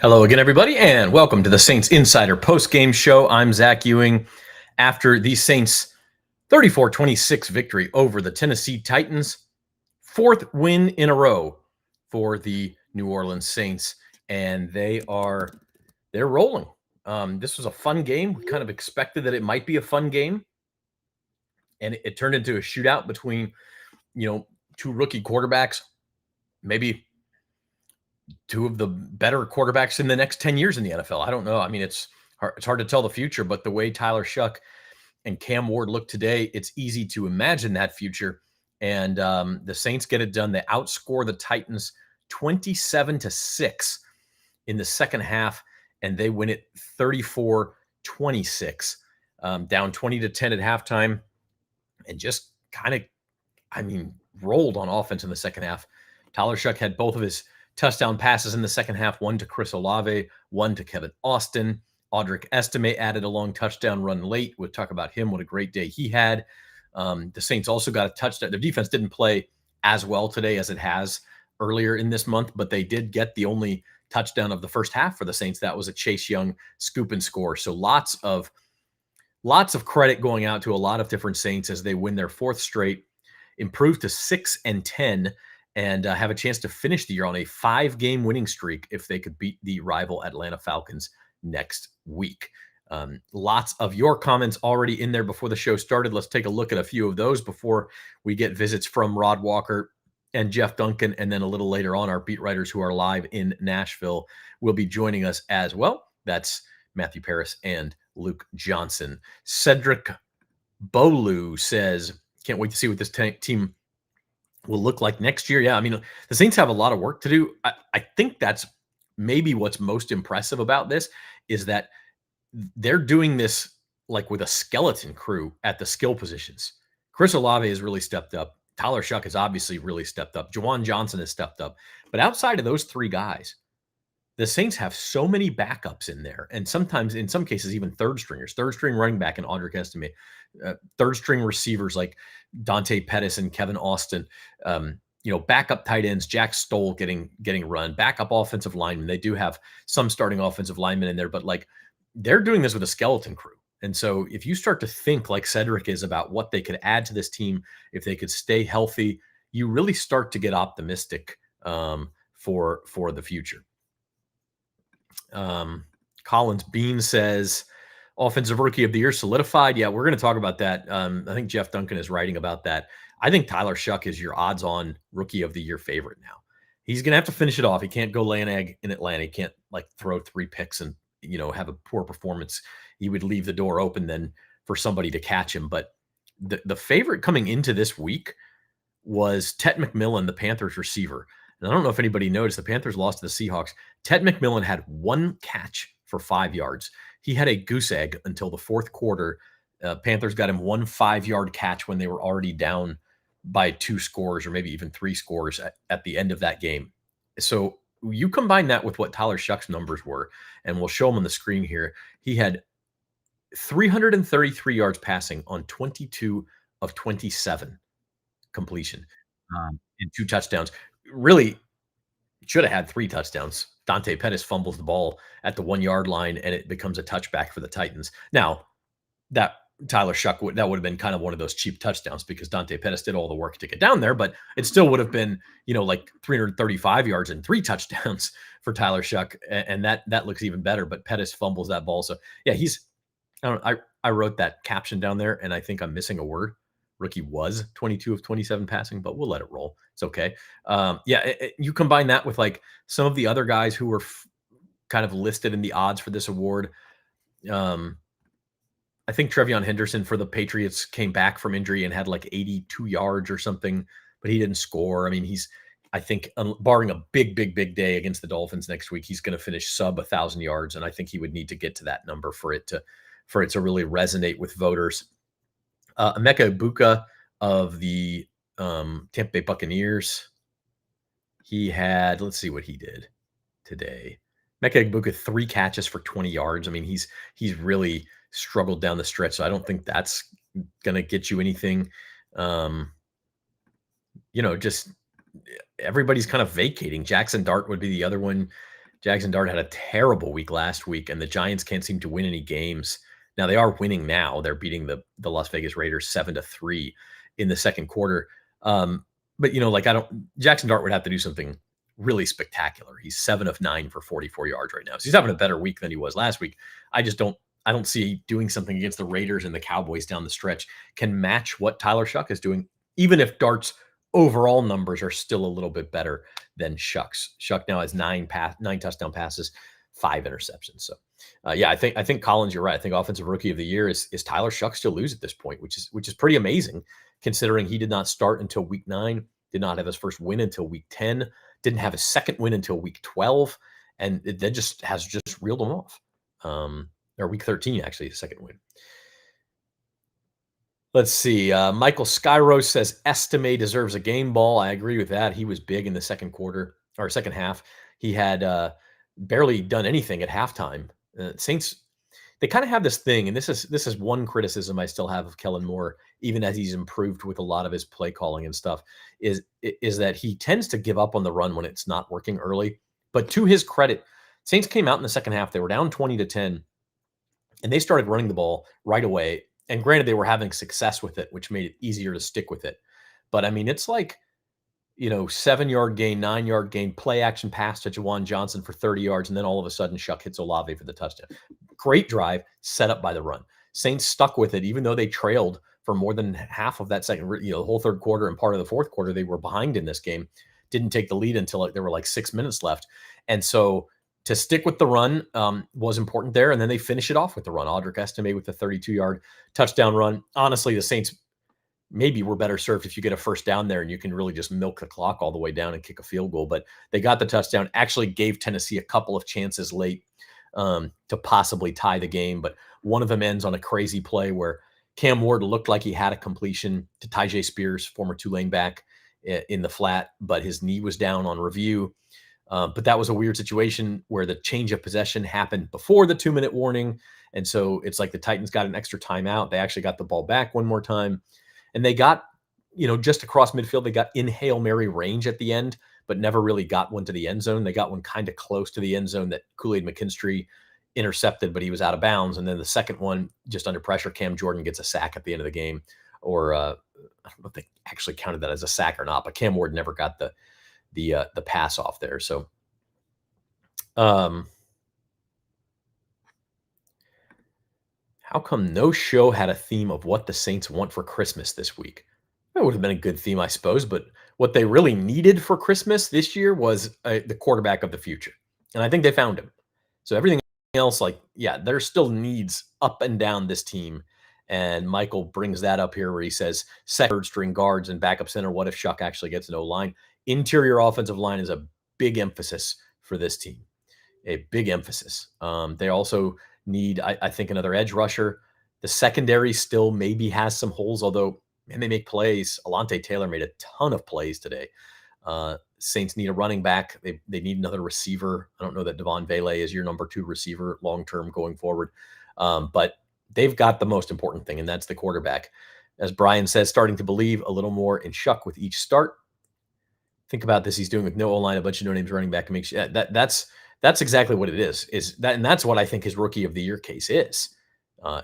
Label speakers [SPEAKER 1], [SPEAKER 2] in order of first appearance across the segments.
[SPEAKER 1] Hello again, everybody, and welcome to the Saints Insider Post-Game Show. I'm Zach Ewing. After the Saints' 34-26 victory over the Tennessee Titans, fourth win in a row for the New Orleans Saints, and they're rolling. This was a fun game. We kind of expected that it might be a fun game, and it turned into a shootout between, two rookie quarterbacks, maybe two of the better quarterbacks in the next 10 years in the NFL. I don't know. I mean, it's hard to tell the future, but the way Tyler Shough and Cam Ward look today, it's easy to imagine that future. And the Saints get it done. They outscore the Titans 27-6 in the second half, and they win it 34-26, down 20-10 at halftime, and just kind of, rolled on offense in the second half. Tyler Shough had both of his touchdown passes in the second half, one to Chris Olave, one to Kevin Austin. Audric Estim added a long touchdown run late. We'll talk about him. What a great day he had. The Saints also got a touchdown. Their defense didn't play as well today as it has earlier in this month, but they did get the only touchdown of the first half for the Saints. That was a Chase Young scoop and score. So lots of credit going out to a lot of different Saints as they win their fourth straight, improve to 6-10, and have a chance to finish the year on a 5-game winning streak if they could beat the rival Atlanta Falcons next week. Lots of your comments already in there before the show started. Let's take a look at a few of those before we get visits from Rod Walker and Jeff Duncan. And then a little later on, our beat writers who are live in Nashville will be joining us as well. That's Matthew Paris and Luke Johnson. Cedric Bolu says, can't wait to see what this team will look like next year. Yeah, I mean, the Saints have a lot of work to do. I think that's maybe what's most impressive about this is that they're doing this like with a skeleton crew at the skill positions. Chris Olave has really stepped up. Tyler Shough has obviously really stepped up. Juwan Johnson has stepped up. But outside of those three guys, the Saints have so many backups in there, and sometimes, in some cases, even third string running back in Audric Estim, third string receivers like Dante Pettis and Kevin Austin, backup tight ends, Jack Stoll getting run, backup offensive linemen. They do have some starting offensive linemen in there, but like they're doing this with a skeleton crew. And so if you start to think like Cedric is about what they could add to this team, if they could stay healthy, you really start to get optimistic for the future. Collins Bean says, offensive rookie of the year solidified. Yeah, we're going to talk about that. I think Jeff Duncan is writing about that. I think Tyler Shough is your odds-on rookie of the year favorite now. He's going to have to finish it off. He can't go lay an egg in Atlanta. He can't like throw 3 picks and, have a poor performance. He would leave the door open then for somebody to catch him. But the favorite coming into this week was Tet McMillan, the Panthers receiver. And I don't know if anybody noticed, the Panthers lost to the Seahawks. Tet McMillan had 1 catch for 5 yards. He had a goose egg until the fourth quarter. Panthers got him 1 5-yard catch when they were already down by 2 scores or maybe even 3 scores at the end of that game. So you combine that with what Tyler Shough's numbers were, and we'll show them on the screen here. He had 333 yards passing on 22 of 27 completion and 2 touchdowns. Really should have had 3 touchdowns. Dante Pettis fumbles the ball at the 1-yard line, and it becomes a touchback for the Titans. Now, that Tyler Shough, that would have been kind of one of those cheap touchdowns because Dante Pettis did all the work to get down there, but it still would have been, like 335 yards and 3 touchdowns for Tyler Shough, and that looks even better, but Pettis fumbles that ball. So, yeah, I wrote that caption down there, and I think I'm missing a word. Rookie was 22 of 27 passing, but we'll let it roll. It's okay. You combine that with like some of the other guys who were kind of listed in the odds for this award. I think Trevion Henderson for the Patriots came back from injury and had like 82 yards or something, but he didn't score. I mean, I think barring a big day against the Dolphins next week, he's going to finish sub 1,000 yards. And I think he would need to get to that number for it to really resonate with voters. Emeka Egbuka of the Tampa Bay Buccaneers. He had, let's see what he did today. Emeka Egbuka, 3 catches for 20 yards. I mean, he's really struggled down the stretch, so I don't think that's going to get you anything. Just everybody's kind of vacating. Jackson Dart would be the other one. Jackson Dart had a terrible week last week, and the Giants can't seem to win any games. Now they are winning now. They're beating the Las Vegas Raiders 7-3 in the second quarter. But like Jackson Dart would have to do something really spectacular. He's 7 of 9 for 44 yards right now. So he's having a better week than he was last week. I don't see doing something against the Raiders and the Cowboys down the stretch can match what Tyler Shough is doing, even if Dart's overall numbers are still a little bit better than Shough's. Shough now has 9 touchdown passes, 5 interceptions. So I think Collins, you're right. I think offensive rookie of the year is Tyler Shough to lose at this point, which is pretty amazing considering he did not start until week 9, did not have his first win until week 10, didn't have his second win until week 12, and it then has reeled him off. Or week 13, actually, the second win. Let's see. Michael Skyro says Estim deserves a game ball. I agree with that. He was big in the second half. He had barely done anything at halftime. Saints, they kind of have this thing, and this is one criticism I still have of Kellen Moore, even as he's improved with a lot of his play calling and stuff, is that he tends to give up on the run when it's not working early. But to his credit, Saints came out in the second half. They were down 20-10, and they started running the ball right away. And granted, they were having success with it, which made it easier to stick with it. But I mean, it's like, 7-yard gain, 9-yard gain, play action pass to Juwan Johnson for 30 yards. And then all of a sudden, Shough hits Olave for the touchdown. Great drive set up by the run. Saints stuck with it, even though they trailed for more than half of that second, the whole third quarter and part of the fourth quarter. They were behind in this game, didn't take the lead until there were like 6 minutes left. And so to stick with the run was important there. And then they finish it off with the run. Audric Estim with the 32-yard touchdown run. Honestly, the Saints maybe were better served if you get a first down there and you can really just milk the clock all the way down and kick a field goal. But they got the touchdown, actually gave Tennessee a couple of chances late to possibly tie the game. But one of them ends on a crazy play where Cam Ward looked like he had a completion to Tyjae Spears, former Tulane back, in the flat, but his knee was down on review. But that was a weird situation where the change of possession happened before the 2-minute warning. And so it's like the Titans got an extra timeout. They actually got the ball back one more time. And they got, just across midfield, they got in Hail Mary range at the end, but never really got one to the end zone. They got one kind of close to the end zone that Kool-Aid McKinstry intercepted, but he was out of bounds. And then the second one, just under pressure, Cam Jordan gets a sack at the end of the game. Or I don't know if they actually counted that as a sack or not, but Cam Ward never got the pass off there. So, how come no show had a theme of what the Saints want for Christmas this week? That would have been a good theme, I suppose. But what they really needed for Christmas this year was the quarterback of the future. And I think they found him. So everything else, there still needs up and down this team. And Michael brings that up here where he says, second string guards and backup center. What if Shough actually gets an O-line? Interior offensive line is a big emphasis for this team. A big emphasis. They also need, I think, another edge rusher. The secondary still maybe has some holes, although, man, they make plays. Alontae Taylor made a ton of plays today. Saints need a running back. They need another receiver. I don't know that Devon Vele is your number 2 receiver long-term going forward. But they've got the most important thing, and that's the quarterback. As Brian says, starting to believe a little more in Shough with each start. Think about this. He's doing with no O-line, a bunch of no-names running back. And makes that's exactly what it is that, and that's what I think his rookie of the year case is.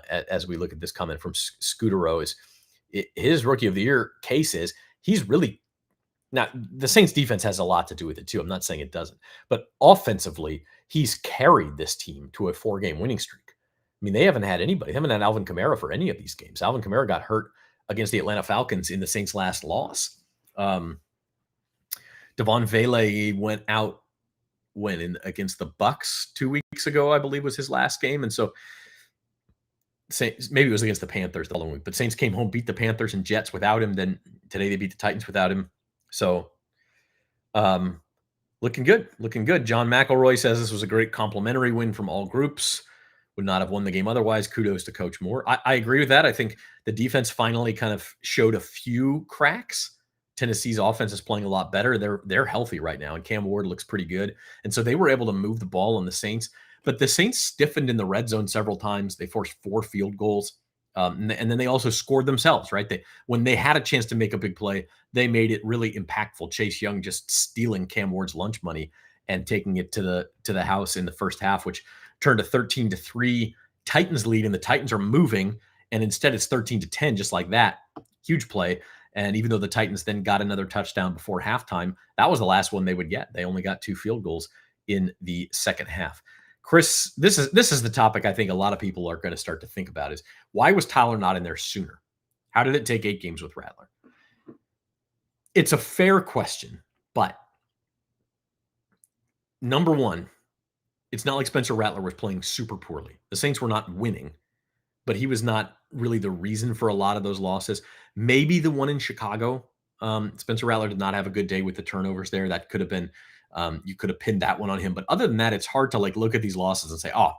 [SPEAKER 1] As we look at this comment from Scootero, his rookie of the year case is he's really now. The Saints defense has a lot to do with it too. I'm not saying it doesn't, but offensively, he's carried this team to a 4-game winning streak. I mean, they haven't had anybody. They haven't had Alvin Kamara for any of these games. Alvin Kamara got hurt against the Atlanta Falcons in the Saints' last loss. Devon Vele went out against the Bucks 2 weeks ago, I believe was his last game. And so Saints, maybe it was against the Panthers the following week, but Saints came home, beat the Panthers and Jets without him. Then today they beat the Titans without him. So looking good. John McElroy says this was a great complimentary win from all groups. Would not have won the game otherwise. Kudos to Coach Moore. I agree with that. I think the defense finally kind of showed a few cracks. Tennessee's offense is playing a lot better. They're healthy right now, and Cam Ward looks pretty good. And so they were able to move the ball on the Saints. But the Saints stiffened in the red zone several times. They forced 4 field goals. And then they also scored themselves, right? When they had a chance to make a big play, they made it really impactful. Chase Young just stealing Cam Ward's lunch money and taking it to the house in the first half, which turned a 13-3 Titans lead, and the Titans are moving, and instead it's 13-10, just like that. Huge play. And even though the Titans then got another touchdown before halftime, that was the last one they would get. They only got 2 field goals in the second half. Chris, this is the topic I think a lot of people are going to start to think about is why was Tyler not in there sooner? How did it take 8 games with Rattler? It's a fair question, but number one, it's not like Spencer Rattler was playing super poorly. The Saints were not winning, but he was not really the reason for a lot of those losses. Maybe the one in Chicago. Spencer Rattler did not have a good day with the turnovers there. That could have been, you could have pinned that one on him. But other than that, it's hard to look at these losses and say, oh,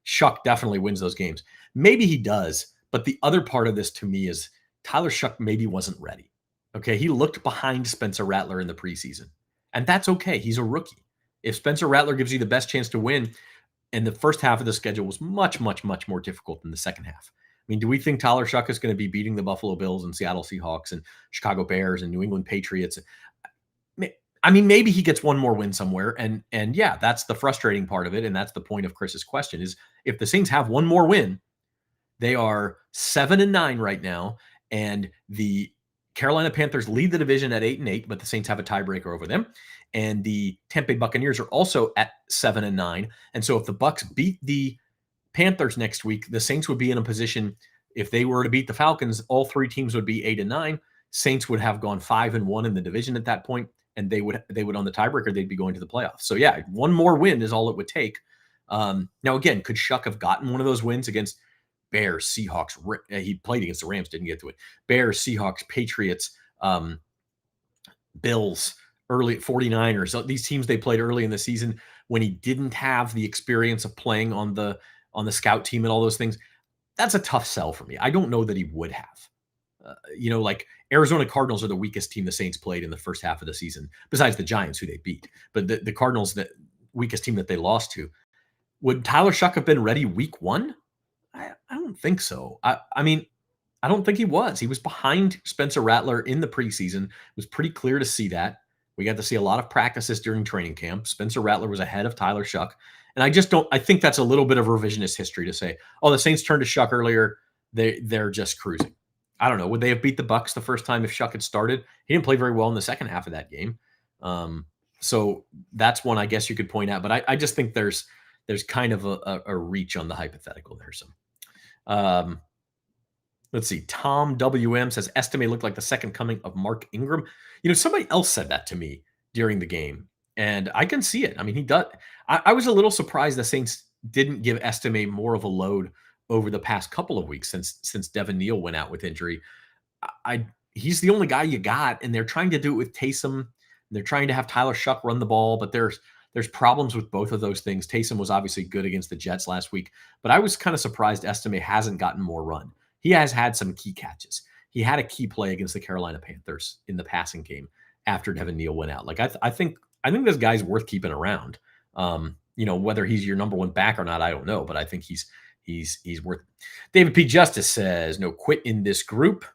[SPEAKER 1] Shough definitely wins those games. Maybe he does. But the other part of this to me is Tyler Shough maybe wasn't ready. Okay. He looked behind Spencer Rattler in the preseason, and that's okay. He's a rookie. If Spencer Rattler gives you the best chance to win, and the first half of the schedule was much, much, much more difficult than the second half. I mean, do we think Tyler Shough is going to be beating the Buffalo Bills and Seattle Seahawks and Chicago Bears and New England Patriots? I mean, maybe he gets one more win somewhere. And yeah, that's the frustrating part of it. And that's the point of Chris's question is if the Saints have one more win, they are 7-9 right now. And the Carolina Panthers lead the division at 8-8, but the Saints have a tiebreaker over them. And the Tampa Bay Buccaneers are also at 7-9. And so if the Bucs beat the Panthers next week, the Saints would be in a position, if they were to beat the Falcons, all 3 teams would be 8-9. Saints would have gone 5-1 in the division at that point, and they would on the tiebreaker, they'd be going to the playoffs. So yeah, one more win is all it would take. Now again, could Shough have gotten one of those wins against Bears, Seahawks? He played against the Rams, didn't get to it. Bears, Seahawks, Patriots, Bills, early 49ers. These teams they played early in the season when he didn't have the experience of playing on the scout team and all those things. That's a tough sell for me. I don't know that he would have. Like Arizona Cardinals are the weakest team the Saints played in the first half of the season, besides the Giants, who they beat. But the Cardinals, the weakest team that they lost to. Would Tyler Shough have been ready week 1? I don't think so. I mean, I don't think he was. He was behind Spencer Rattler in the preseason. It was pretty clear to see that. We got to see a lot of practices during training camp. Spencer Rattler was ahead of Tyler Shough. And I think that's a little bit of revisionist history to say, oh, the Saints turned to Shough earlier. They're just cruising. I don't know. Would they have beat the Bucs the first time if Shough had started? He didn't play very well in the second half of that game. So that's one I guess you could point out. But I just think there's kind of a reach on the hypothetical there. So let's see. Tom WM says Estim looked like the second coming of Mark Ingram. Somebody else said that to me during the game, and I can see it. I mean, he does. I was a little surprised the Saints didn't give Estim more of a load over the past couple of weeks since Devin Neal went out with injury. He's the only guy you got, and they're trying to do it with Taysom. They're trying to have Tyler Shough run the ball, but there's problems with both of those things. Taysom was obviously good against the Jets last week, but I was kind of surprised Estim hasn't gotten more run. He has had some key catches. He had a key play against the Carolina Panthers in the passing game after Devin Neal went out. Like I think this guy's worth keeping around. Whether he's your number one back or not, I don't know, but I think he's worth it. David P. Justice says, no quit in this group.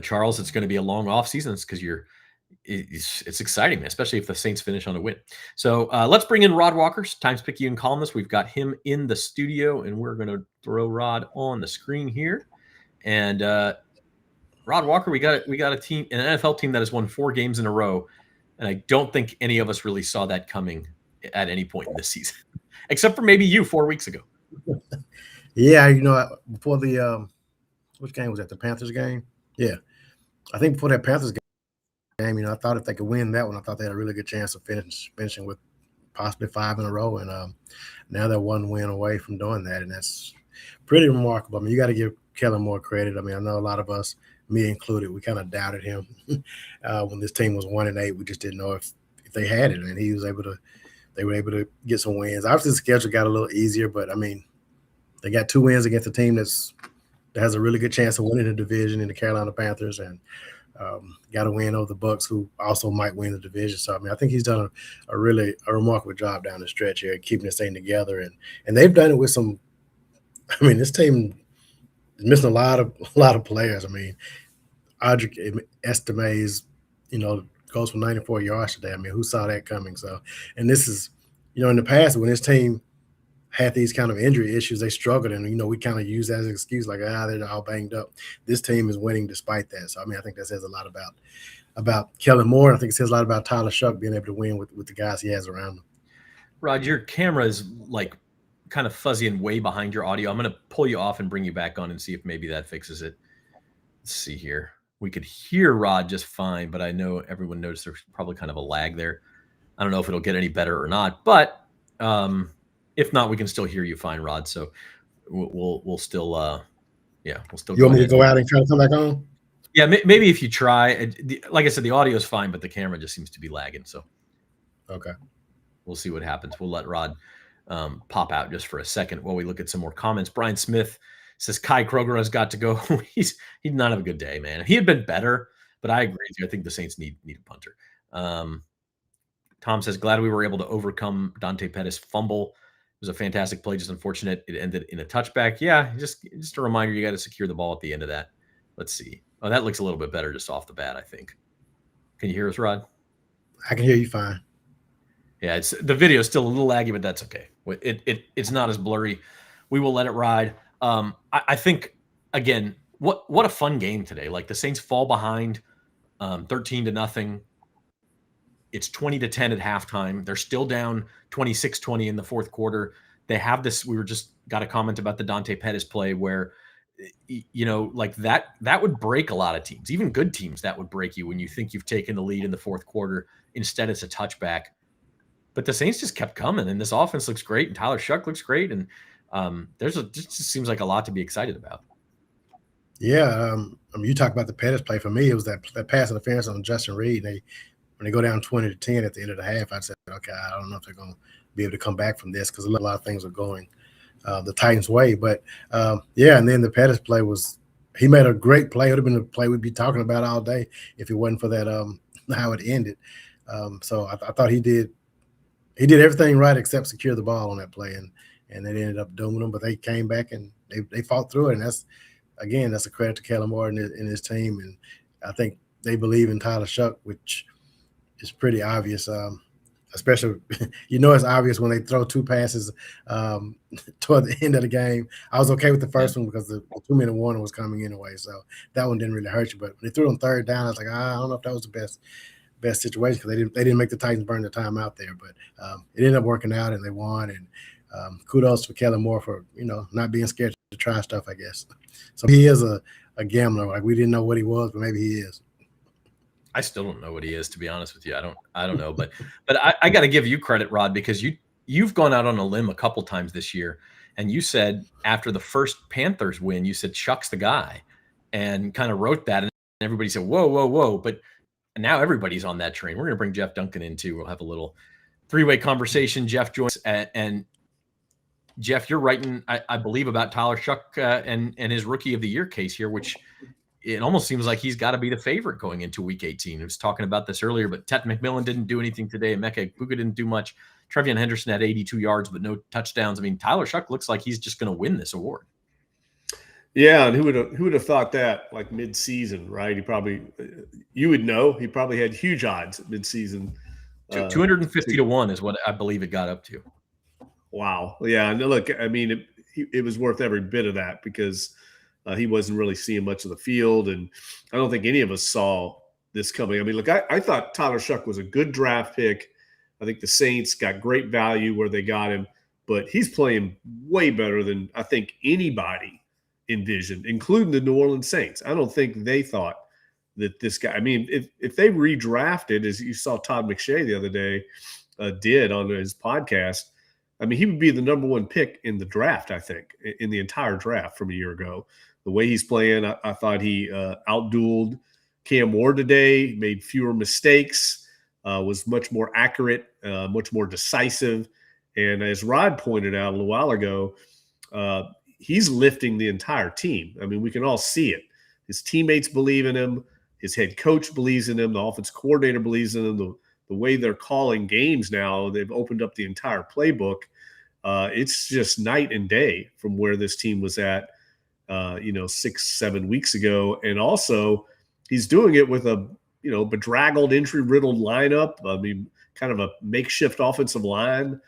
[SPEAKER 1] Charles, it's going to be a long off season. It's because it's exciting, man, especially if the Saints finish on a win. So let's bring in Rod Walkers, Times Picayune columnist. We've got him in the studio, and we're going to throw Rod on the screen here. And Rod Walker, we got a team, an NFL team that has won 4 games in a row, and I don't think any of us really saw that coming at any point in this season, except for maybe you 4 weeks ago.
[SPEAKER 2] Yeah, before the which game was that? The Panthers game? Yeah, I think before that Panthers game, I thought if they could win that one, I thought they had a really good chance of finishing with possibly 5 in a row, and now they're 1 win away from doing that, and that's pretty remarkable. I mean, you got to give Kellen more credit. I mean, I know a lot of us, me included, we kind of doubted him when this team was 1-8. We just didn't know if they had it, and they were able to get some wins. Obviously, the schedule got a little easier, but I mean, they got 2 wins against a team that has a really good chance of winning the division in the Carolina Panthers, and got a win over the Bucs, who also might win the division. So I mean, I think he's done a remarkable job down the stretch here, keeping this thing together, and they've done it with some. I mean, this team is missing a lot of players. I mean, Audric Estim is, goes for 94 yards today. I mean, who saw that coming? So, and this is, in the past when this team had these kind of injury issues, they struggled, and we kind of use that as an excuse, like they're all banged up. This team is winning despite that. So I mean, I think that says a lot about Kellen Moore. I think it says a lot about Tyler Shough being able to win with the guys he has around him.
[SPEAKER 1] Rod, your camera is like kind of fuzzy and way behind your audio. I'm going to pull you off and bring you back on and see if maybe that fixes it. Let's see here. We could hear Rod just fine, but I know everyone noticed there's probably kind of a lag there. I don't know if it'll get any better or not, but if not, we can still hear you fine, Rod. So we'll still, we'll still.
[SPEAKER 2] You want me to go out and try to come back on?
[SPEAKER 1] Yeah, maybe if you try. Like I said, the audio is fine, but the camera just seems to be lagging. So,
[SPEAKER 2] okay,
[SPEAKER 1] we'll see what happens. We'll let Rod pop out just for a second while we look at some more comments. Brian Smith says Kai Kroger has got to go. He's not have a good day, man. He had been better, but I agree with you. I think the Saints need a punter. Tom says, glad we were able to overcome Dante Pettis' fumble. It was a fantastic play, just unfortunate it ended in a touchback. Yeah, just a reminder, you got to secure the ball at the end of that. Let's see. Oh, that looks a little bit better just off the bat, I think. Can you hear us, Rod?
[SPEAKER 2] I can hear you fine.
[SPEAKER 1] Yeah, the video is still a little laggy, but that's okay. It's not as blurry. We will let it ride. I think, again, what a fun game today. Like, the Saints fall behind 13-0. It's 20-10 at halftime. They're still down 26-20 in the fourth quarter. They have this. We were just got a comment about the Dante Pettis play where, like that would break a lot of teams, even good teams. That would break you when you think you've taken the lead in the fourth quarter. Instead, it's a touchback. But the Saints just kept coming, and this offense looks great, and Tyler Shough looks great, and just seems like a lot to be excited about.
[SPEAKER 2] Yeah, you talk about the Pettis play. For me, it was that pass interference on Justin Reed. When they go down 20-10 at the end of the half, I said, okay, I don't know if they're going to be able to come back from this because a lot of things are going the Titans' way. But, and then the Pettis play he made a great play. It would have been a play we'd be talking about all day if it wasn't for that how it ended. So I thought he did everything right except secure the ball on that play, and they ended up dooming them. But they came back and they fought through it, and that's a credit to Kellen Moore and his team. And I think they believe in Tyler Shough, which is pretty obvious. Especially, it's obvious when they throw two passes toward the end of the game. I was okay with the first one because the 2-minute warning was coming anyway, so that one didn't really hurt you. But when they threw on third down, I was like, I don't know if that was the best situation because they didn't make the Titans burn the time out there. But it ended up working out, and they won. And kudos for Kellen Moore for not being scared to try stuff, I guess. So he is a gambler. Like, we didn't know what he was, but maybe he is.
[SPEAKER 1] I still don't know what he is, to be honest with you. I don't know, but I got to give you credit, Rod, because you've gone out on a limb a couple times this year, and you said after the first Panthers win, you said Shuck's the guy, and kind of wrote that, and everybody said whoa, but now everybody's on that train. We're going to bring Jeff Duncan in too. We'll have a little three-way conversation. Jeff joins, and Jeff, you're writing, I believe, about Tyler Shough and his Rookie of the Year case here, which it almost seems like he's got to be the favorite going into Week 18. I was talking about this earlier, but Tet McMillan didn't do anything today. Emeka Egbuka didn't do much. Trevion Henderson had 82 yards, but no touchdowns. I mean, Tyler Shough looks like he's just going to win this award.
[SPEAKER 3] Yeah, and who would have thought that, like, mid-season, right? You would know. He probably had huge odds at mid-season.
[SPEAKER 1] 250-1 is what I believe it got up to.
[SPEAKER 3] Wow. Yeah, and look, I mean, it was worth every bit of that because he wasn't really seeing much of the field, and I don't think any of us saw this coming. I mean, look, I thought Tyler Shough was a good draft pick. I think the Saints got great value where they got him, but he's playing way better than I think anybody envisioned, including the New Orleans Saints. I don't think they thought that this guy – I mean, if they redrafted, as you saw Todd McShay the other day did on his podcast, I mean, he would be the number one pick in the draft, I think, in the entire draft from a year ago. The way he's playing, I thought he outdueled Cam Ward today, made fewer mistakes, was much more accurate, much more decisive. And as Rod pointed out a little while ago, he's lifting the entire team. I mean, we can all see it. His teammates believe in him. His head coach believes in him. The offense coordinator believes in him. The way they're calling games now, they've opened up the entire playbook. It's just night and day from where this team was at, 6-7 weeks ago. And also, he's doing it with a bedraggled, injury-riddled lineup. I mean, kind of a makeshift offensive line,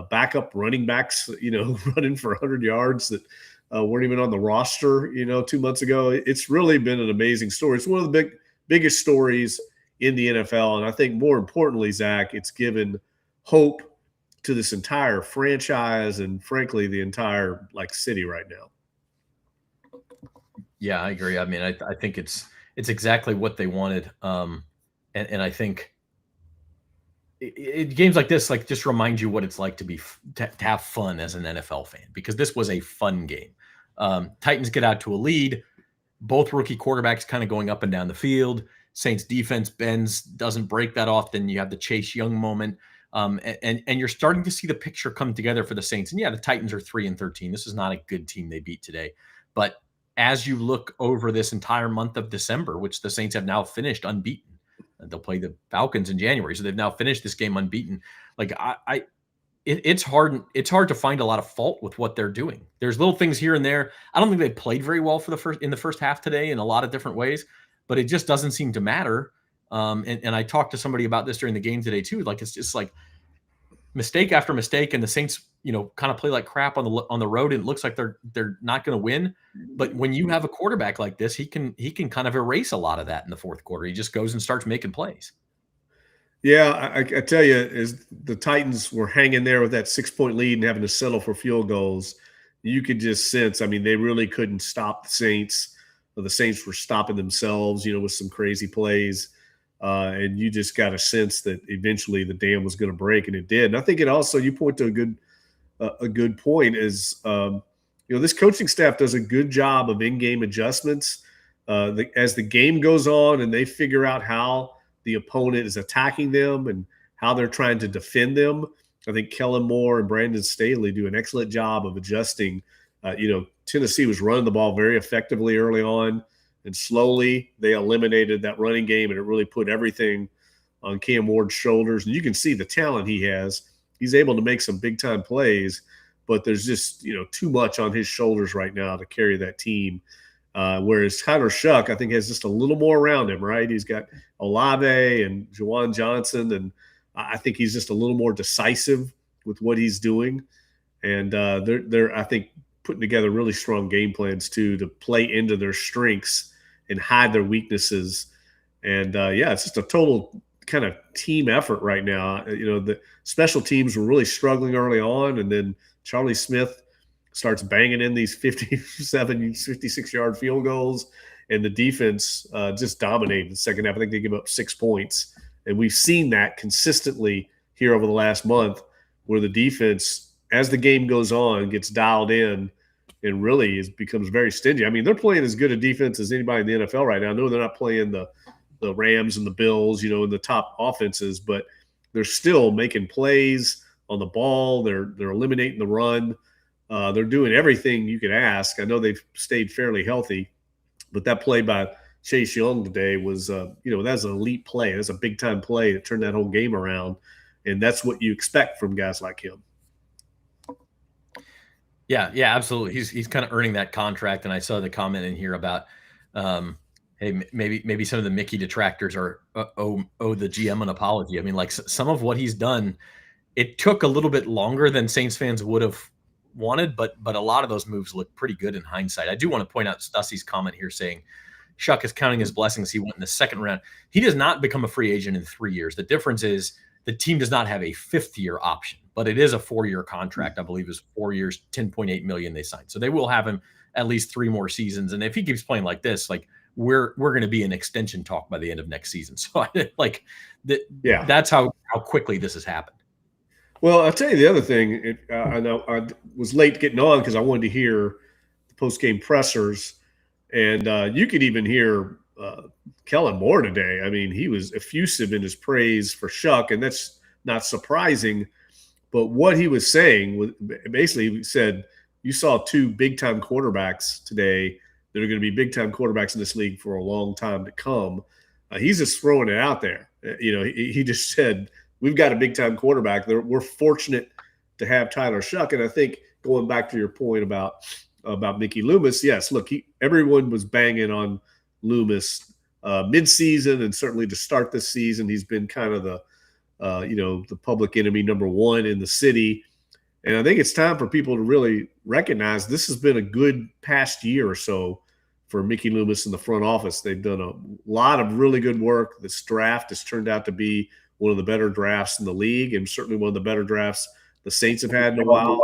[SPEAKER 3] backup running backs, running for 100 yards that weren't even on the roster, 2 months ago. It's really been an amazing story. It's one of the biggest stories in the NFL. And I think more importantly, Zach, it's given hope to this entire franchise and frankly, the entire city right now.
[SPEAKER 1] Yeah, I agree. I mean, I think it's exactly what they wanted. And I think games like this, just remind you what it's like to have fun as an NFL fan, because this was a fun game. Titans get out to a lead, both rookie quarterbacks kind of going up and down the field. Saints defense bends, doesn't break that often. You have the Chase Young moment. And you're starting to see the picture come together for the Saints. And yeah, the Titans are 3-13. This is not a good team they beat today. But as you look over this entire month of December, which the Saints have now finished unbeaten, and they'll play the Falcons in January, so they've now finished this game unbeaten. It's hard to find a lot of fault with what they're doing. There's little things here and there. I don't think they played very well in the first half today in a lot of different ways, but it just doesn't seem to matter. And I talked to somebody about this during the game today too. It's just mistake after mistake, and the Saints, kind of play like crap on the road, and it looks like they're not going to win. But when you have a quarterback like this, he can kind of erase a lot of that in the fourth quarter. He just goes and starts making plays.
[SPEAKER 3] Yeah, I tell you, as the Titans were hanging there with that 6-point lead and having to settle for field goals, you could just sense, they really couldn't stop the Saints. The Saints were stopping themselves, with some crazy plays. And you just got a sense that eventually the dam was going to break, and it did. And I think it also, you point to a good point, is this coaching staff does a good job of in-game adjustments as the game goes on, and they figure out how the opponent is attacking them and how they're trying to defend them. I think Kellen Moore and Brandon Staley do an excellent job of adjusting. Tennessee was running the ball very effectively early on, and slowly they eliminated that running game, and it really put everything on Cam Ward's shoulders. And you can see the talent he has. He's able to make some big-time plays, but there's just, too much on his shoulders right now to carry that team. Whereas Tyler Shough, I think, has just a little more around him, right? He's got Olave and Juwan Johnson, and I think he's just a little more decisive with what he's doing. And they're, I think, putting together really strong game plans, too, to play into their strengths and hide their weaknesses. And, it's just a total kind of team effort right now. The special teams were really struggling early on, and then Charlie Smith starts banging in these 57, 56-yard field goals, and the defense just dominated the second half. I think they give up 6 points. And we've seen that consistently here over the last month, where the defense, as the game goes on, gets dialed in and really becomes very stingy. They're playing as good a defense as anybody in the NFL right now. I know they're not playing the Rams and the Bills, and the top offenses, but they're still making plays on the ball. They're eliminating the run. They're doing everything you could ask. I know they've stayed fairly healthy, but that play by Chase Young today was, that's an elite play. That's a big-time play that turned that whole game around, and that's what you expect from guys like him.
[SPEAKER 1] Yeah, absolutely. He's kind of earning that contract, and I saw the comment in here about, hey, maybe some of the Mickey detractors owe the GM an apology. Some of what he's done, it took a little bit longer than Saints fans would have wanted, but a lot of those moves look pretty good in hindsight. I do want to point out Stussie's comment here saying Shough is counting his blessings. He went in the second round. He does not become a free agent in 3 years. The difference is the team does not have a fifth-year option, but it is a 4-year contract. I believe is 4 years, $10.8 million they signed. So they will have him at least 3 more seasons. And if he keeps playing like this, we're going to be in extension talk by the end of next season. So that's how quickly this has happened.
[SPEAKER 3] Well, I'll tell you the other thing. I know I was late getting on because I wanted to hear the post-game pressers, and you could even hear Kellen Moore today. He was effusive in his praise for Shough, and that's not surprising. But what he was saying was basically, he said, you saw 2 big-time quarterbacks today that are going to be big-time quarterbacks in this league for a long time to come. He's just throwing it out there. He just said, we've got a big-time quarterback. We're fortunate to have Tyler Shough. And I think going back to your point about Mickey Loomis, yes, look, everyone was banging on Loomis midseason and certainly to start this season. He's been kind of the the public enemy number one in the city. And I think it's time for people to really recognize this has been a good past year or so for Mickey Loomis in the front office. They've done a lot of really good work. This draft has turned out to be one of the better drafts in the league, and certainly one of the better drafts the Saints have had in a while.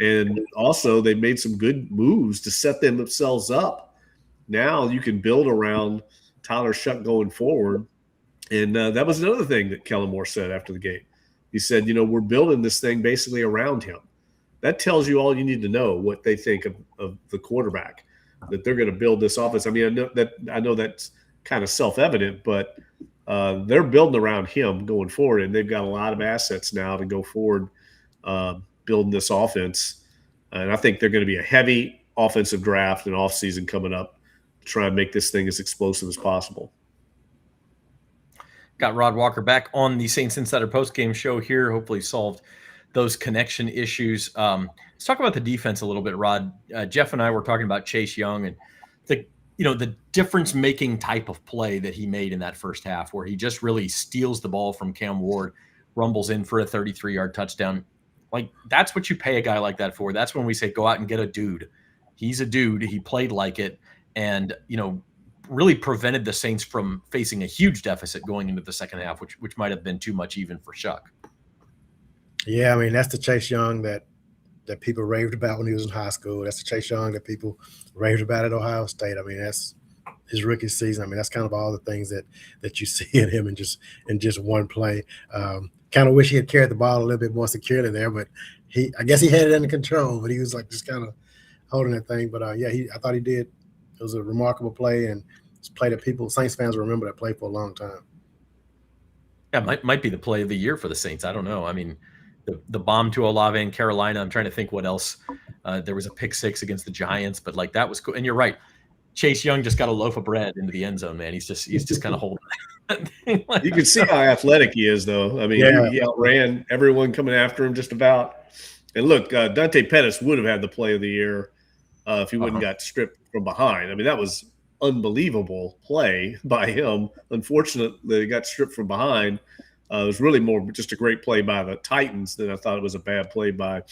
[SPEAKER 3] And also they've made some good moves to set themselves up. Now you can build around Tyler Shough going forward. And that was another thing that Kellen Moore said after the game. He said, we're building this thing basically around him. That tells you all you need to know what they think of the quarterback, that they're going to build this offense. I mean, I know that's kind of self-evident, but they're building around him going forward, and they've got a lot of assets now to go forward building this offense. And I think they're going to be a heavy offensive draft and offseason coming up to try and make this thing as explosive as possible.
[SPEAKER 1] Got Rod Walker back on the Saints Insider postgame show here. Hopefully solved those connection issues. Let's talk about the defense a little bit, Rod. Jeff and I were talking about Chase Young and the difference-making type of play that he made in that first half, where he just really steals the ball from Cam Ward, rumbles in for a 33-yard touchdown. Like, that's what you pay a guy like that for. That's when we say go out and get a dude. He's a dude. He played like it, and really prevented the Saints from facing a huge deficit going into the second half, which might have been too much even for Shough.
[SPEAKER 2] Yeah, I mean, that's the Chase Young that people raved about when he was in high school. That's the Chase Young that people raved about at Ohio State. I mean, that's his rookie season. I mean, that's kind of all the things that you see in him in just one play. Kind of wish he had carried the ball a little bit more securely there, but I guess he had it under control, but he was like just kind of holding that thing. But I thought he did. It was a remarkable play, and it's a play that Saints fans will remember that play for a long time.
[SPEAKER 1] Yeah, might be the play of the year for the Saints. I don't know. I mean, the bomb to Olave in Carolina. I'm trying to think what else. There was a pick six against the Giants, but like that was cool. And you're right. Chase Young just got a loaf of bread into the end zone, man. He's just kind of holding that thing.
[SPEAKER 3] You can see how athletic he is, though. I mean, he outran everyone coming after him just about. And look, Dante Pettis would have had the play of the year if he wouldn't got stripped from behind. I mean, that was unbelievable play by him. Unfortunately, he got stripped from behind. It was really more just a great play by the Titans than I thought it was a bad play by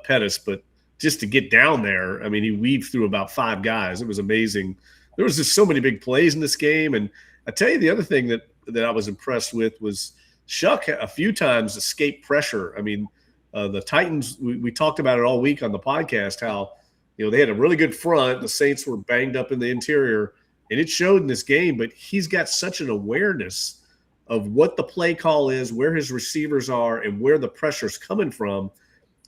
[SPEAKER 3] Pettis. But just to get down there, I mean, he weaved through about 5 guys. It was amazing. There was just so many big plays in this game. And I tell you, the other thing that I was impressed with was Shough a few times escaped pressure. I mean, the Titans, we talked about it all week on the podcast, how they had a really good front. The Saints were banged up in the interior, and it showed in this game. But he's got such an awareness of what the play call is, where his receivers are, and where the pressure's coming from,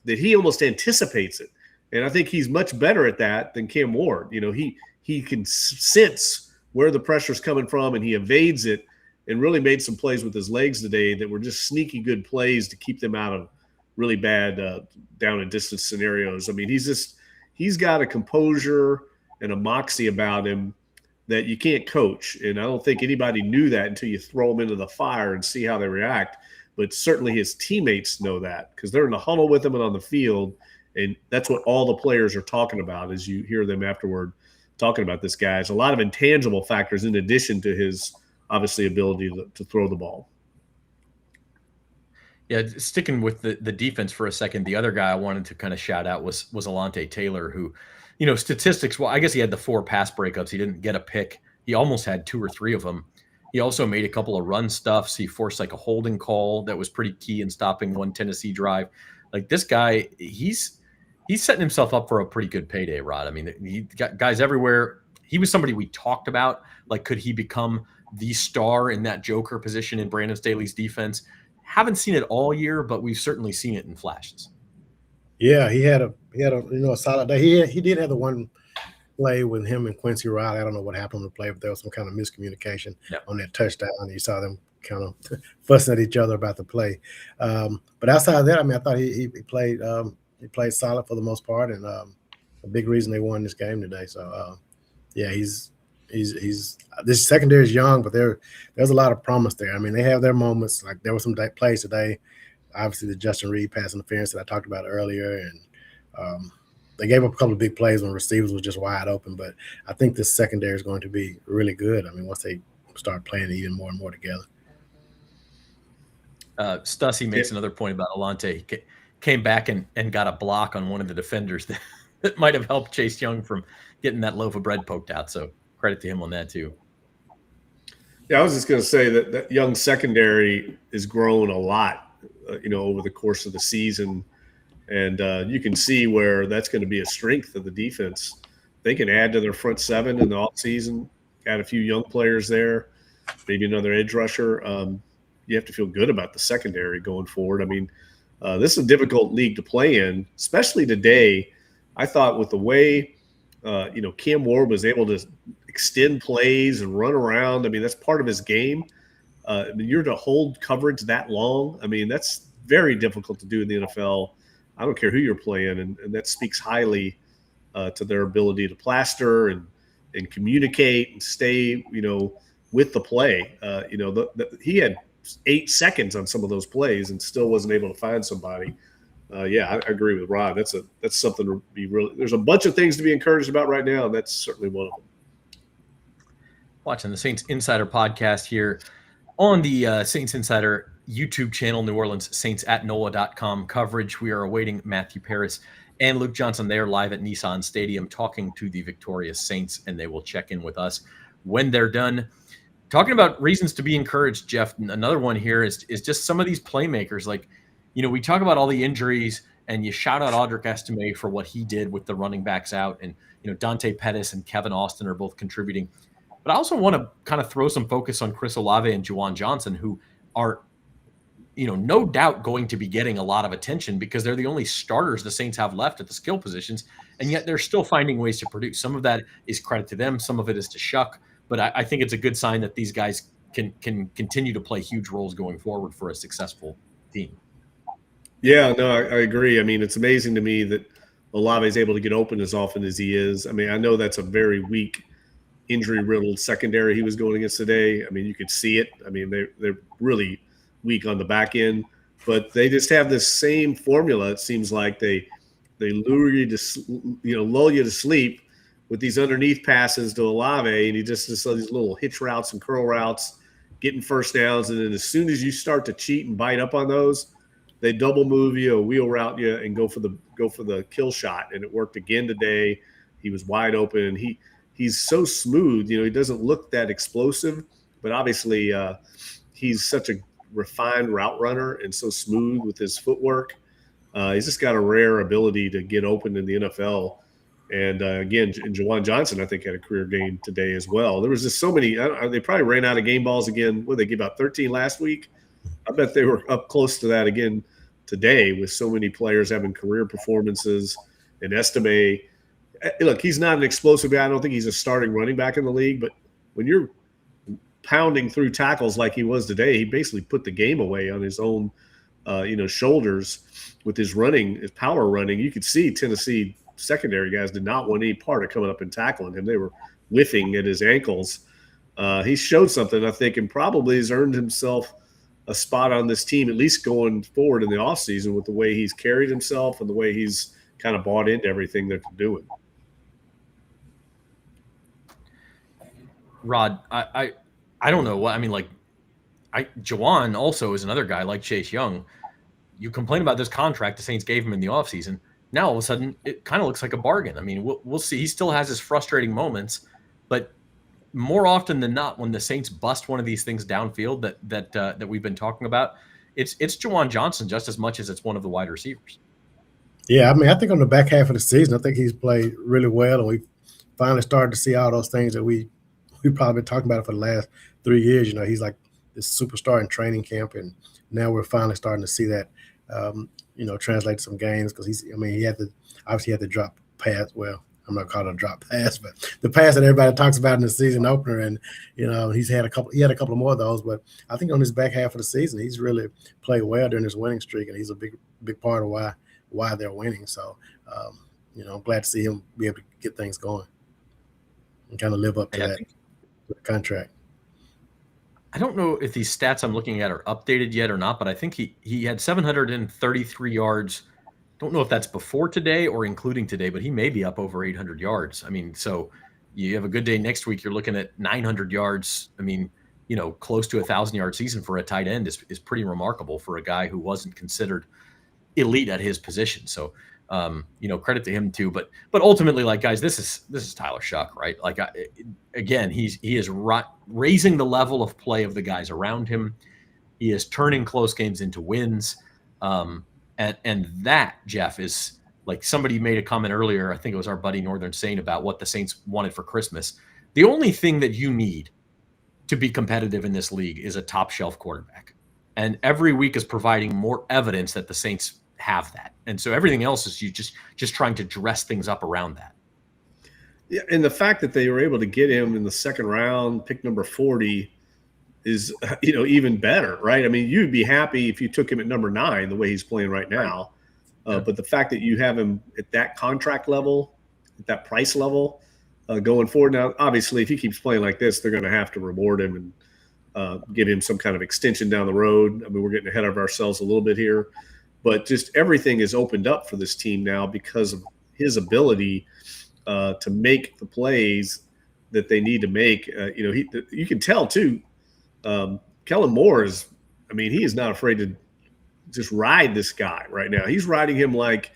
[SPEAKER 3] that he almost anticipates it. And I think he's much better at that than Cam Ward. He can sense where the pressure's coming from, and he evades it, and really made some plays with his legs today that were just sneaky good plays to keep them out of really bad down and distance scenarios. I mean, he's got a composure and a moxie about him that you can't coach. And I don't think anybody knew that until you throw them into the fire and see how they react. But certainly his teammates know that because they're in the huddle with him and on the field. And that's what all the players are talking about as you hear them afterward talking about this guy. It's a lot of intangible factors in addition to his, obviously, ability to throw the ball.
[SPEAKER 1] Yeah, sticking with the defense for a second, the other guy I wanted to kind of shout out was Alontae Taylor, who, statistics, well, I guess he had the 4 pass breakups. He didn't get a pick. He almost had 2 or 3 of them. He also made a couple of run stuffs. He forced like a holding call that was pretty key in stopping one Tennessee drive. Like this guy, he's setting himself up for a pretty good payday, Rod. I mean, he got guys everywhere. He was somebody we talked about. Like, could he become the star in that joker position in Brandon Staley's defense? Haven't seen it all year, but we've certainly seen it in flashes.
[SPEAKER 2] Yeah, he had a solid day. He did have the one play with him and Quincy Riley. I don't know what happened on the play, but there was some kind of miscommunication on that touchdown. You saw them kind of fussing at each other about the play. But outside of that, I mean, I thought he played solid for the most part, and a big reason they won this game today. So he's this secondary is young, but there's a lot of promise there. I mean, they have their moments. Like there were some plays today, obviously the Justin Reed pass interference that I talked about earlier, and they gave up a couple of big plays when receivers were just wide open. But I think this secondary is going to be really good. I mean, once they start playing even more and more together.
[SPEAKER 1] Stussy makes another point about Alante. He came back and got a block on one of the defenders that might have helped Chase Young from getting that loaf of bread poked out. So credit to him on that too.
[SPEAKER 3] Yeah, I was just going to say that Young secondary has grown a lot, over the course of the season. And you can see where that's going to be a strength of the defense. They can add to their front seven in the offseason, got a few young players there, maybe another edge rusher. You have to feel good about the secondary going forward. I mean, this is a difficult league to play in, especially today. I thought with the way, Cam Ward was able to extend plays and run around. I mean, that's part of his game. You're to hold coverage that long. I mean, that's very difficult to do in the NFL. I don't care who you're playing, and that speaks highly to their ability to plaster and communicate and stay, with the play. He had 8 seconds on some of those plays and still wasn't able to find somebody. I agree with Rod. That's something to be really. There's a bunch of things to be encouraged about right now, and that's certainly one of them.
[SPEAKER 1] Watching the Saints Insider podcast here on the Saints Insider YouTube channel, New Orleans Saints at NOLA.com coverage. We are awaiting Matthew Paris and Luke Johnson. They are live at Nissan Stadium talking to the victorious Saints, and they will check in with us when they're done. Talking about reasons to be encouraged, Jeff, another one here is just some of these playmakers. Like, we talk about all the injuries, and you shout out Audric Estim for what he did with the running backs out, and Dante Pettis and Kevin Austin are both contributing. But I also want to kind of throw some focus on Chris Olave and Juwan Johnson, who are, no doubt going to be getting a lot of attention because they're the only starters the Saints have left at the skill positions, and yet they're still finding ways to produce. Some of that is credit to them. Some of it is to Shough. But I think it's a good sign that these guys can continue to play huge roles going forward for a successful team.
[SPEAKER 3] Yeah, no, I agree. I mean, it's amazing to me that Olave is able to get open as often as he is. I mean, I know that's a very weak, injury-riddled secondary he was going against today. I mean, you could see it. I mean, they're really weak on the back end, but they just have this same formula. It seems like they lure you to, lull you to sleep with these underneath passes to Olave, and he just these little hitch routes and curl routes, getting first downs. And then as soon as you start to cheat and bite up on those, they double move you, wheel route you, and go for the kill shot. And it worked again today. He was wide open, and he's so smooth. He doesn't look that explosive, but obviously he's such a refined route runner and so smooth with his footwork. He's just got a rare ability to get open in the NFL. And again, Juwan Johnson, I think, had a career game today as well. There was just so many. They probably ran out of game balls again. What did they give out? 13 last week. I bet they were up close to that again today with so many players having career performances. And Estim, look, he's not an explosive guy. I don't think he's a starting running back in the league. But when you're pounding through tackles like he was today, he basically put the game away on his own, shoulders with his running, his power running. You could see Tennessee secondary guys did not want any part of coming up and tackling him. They were whiffing at his ankles. He showed something, I think, and probably has earned himself a spot on this team, at least going forward in the offseason with the way he's carried himself and the way he's kind of bought into everything they're doing.
[SPEAKER 1] Rod, I don't know what I mean. Like, Juwan also is another guy like Chase Young. You complain about this contract the Saints gave him in the offseason. Now all of a sudden it kind of looks like a bargain. I mean, we'll see. He still has his frustrating moments, but more often than not, when the Saints bust one of these things downfield that we've been talking about, it's Juwan Johnson just as much as it's one of the wide receivers.
[SPEAKER 2] Yeah, I mean, I think on the back half of the season, I think he's played really well, and we finally started to see all those things that we've probably been talking about for the last 3 years. He's like this superstar in training camp, and now we're finally starting to see that, translate to some games because he had to drop pass. Well, I'm not calling it a drop pass, but the pass that everybody talks about in the season opener, and he had a couple more of those. But I think on his back half of the season, he's really played well during this winning streak, and he's a big part of why they're winning. So, I'm glad to see him be able to get things going and kind of live up to that contract.
[SPEAKER 1] I don't know if these stats I'm looking at are updated yet or not, but I think he had 733 yards. Don't know if that's before today or including today, but he may be up over 800 yards. I mean, so you have a good day next week, you're looking at 900 yards. I mean, close to 1,000-yard season for a tight end is pretty remarkable for a guy who wasn't considered elite at his position. So, credit to him too. But ultimately, like, guys, this is Tyler Shough, right? Like, again, he is raising the level of play of the guys around him. He is turning close games into wins. And that, Jeff, is like, somebody made a comment earlier. I think it was our buddy Northern saying about what the Saints wanted for Christmas. The only thing that you need to be competitive in this league is a top shelf quarterback. And every week is providing more evidence that the Saints have that. And so everything else is you just trying to dress things up around that.
[SPEAKER 3] Yeah, and the fact that they were able to get him in the second round, pick number 40, is even better, right? I mean, you'd be happy if you took him at number 9, the way he's playing right now. But the fact that you have him at that contract level, at that price level, going forward. Now, obviously, if he keeps playing like this, they're going to have to reward him and give him some kind of extension down the road. I mean, we're getting ahead of ourselves a little bit here, but just everything is opened up for this team now because of his ability to make the plays that they need to make. You can tell too. Kellen Moore he is not afraid to just ride this guy right now. He's riding him like,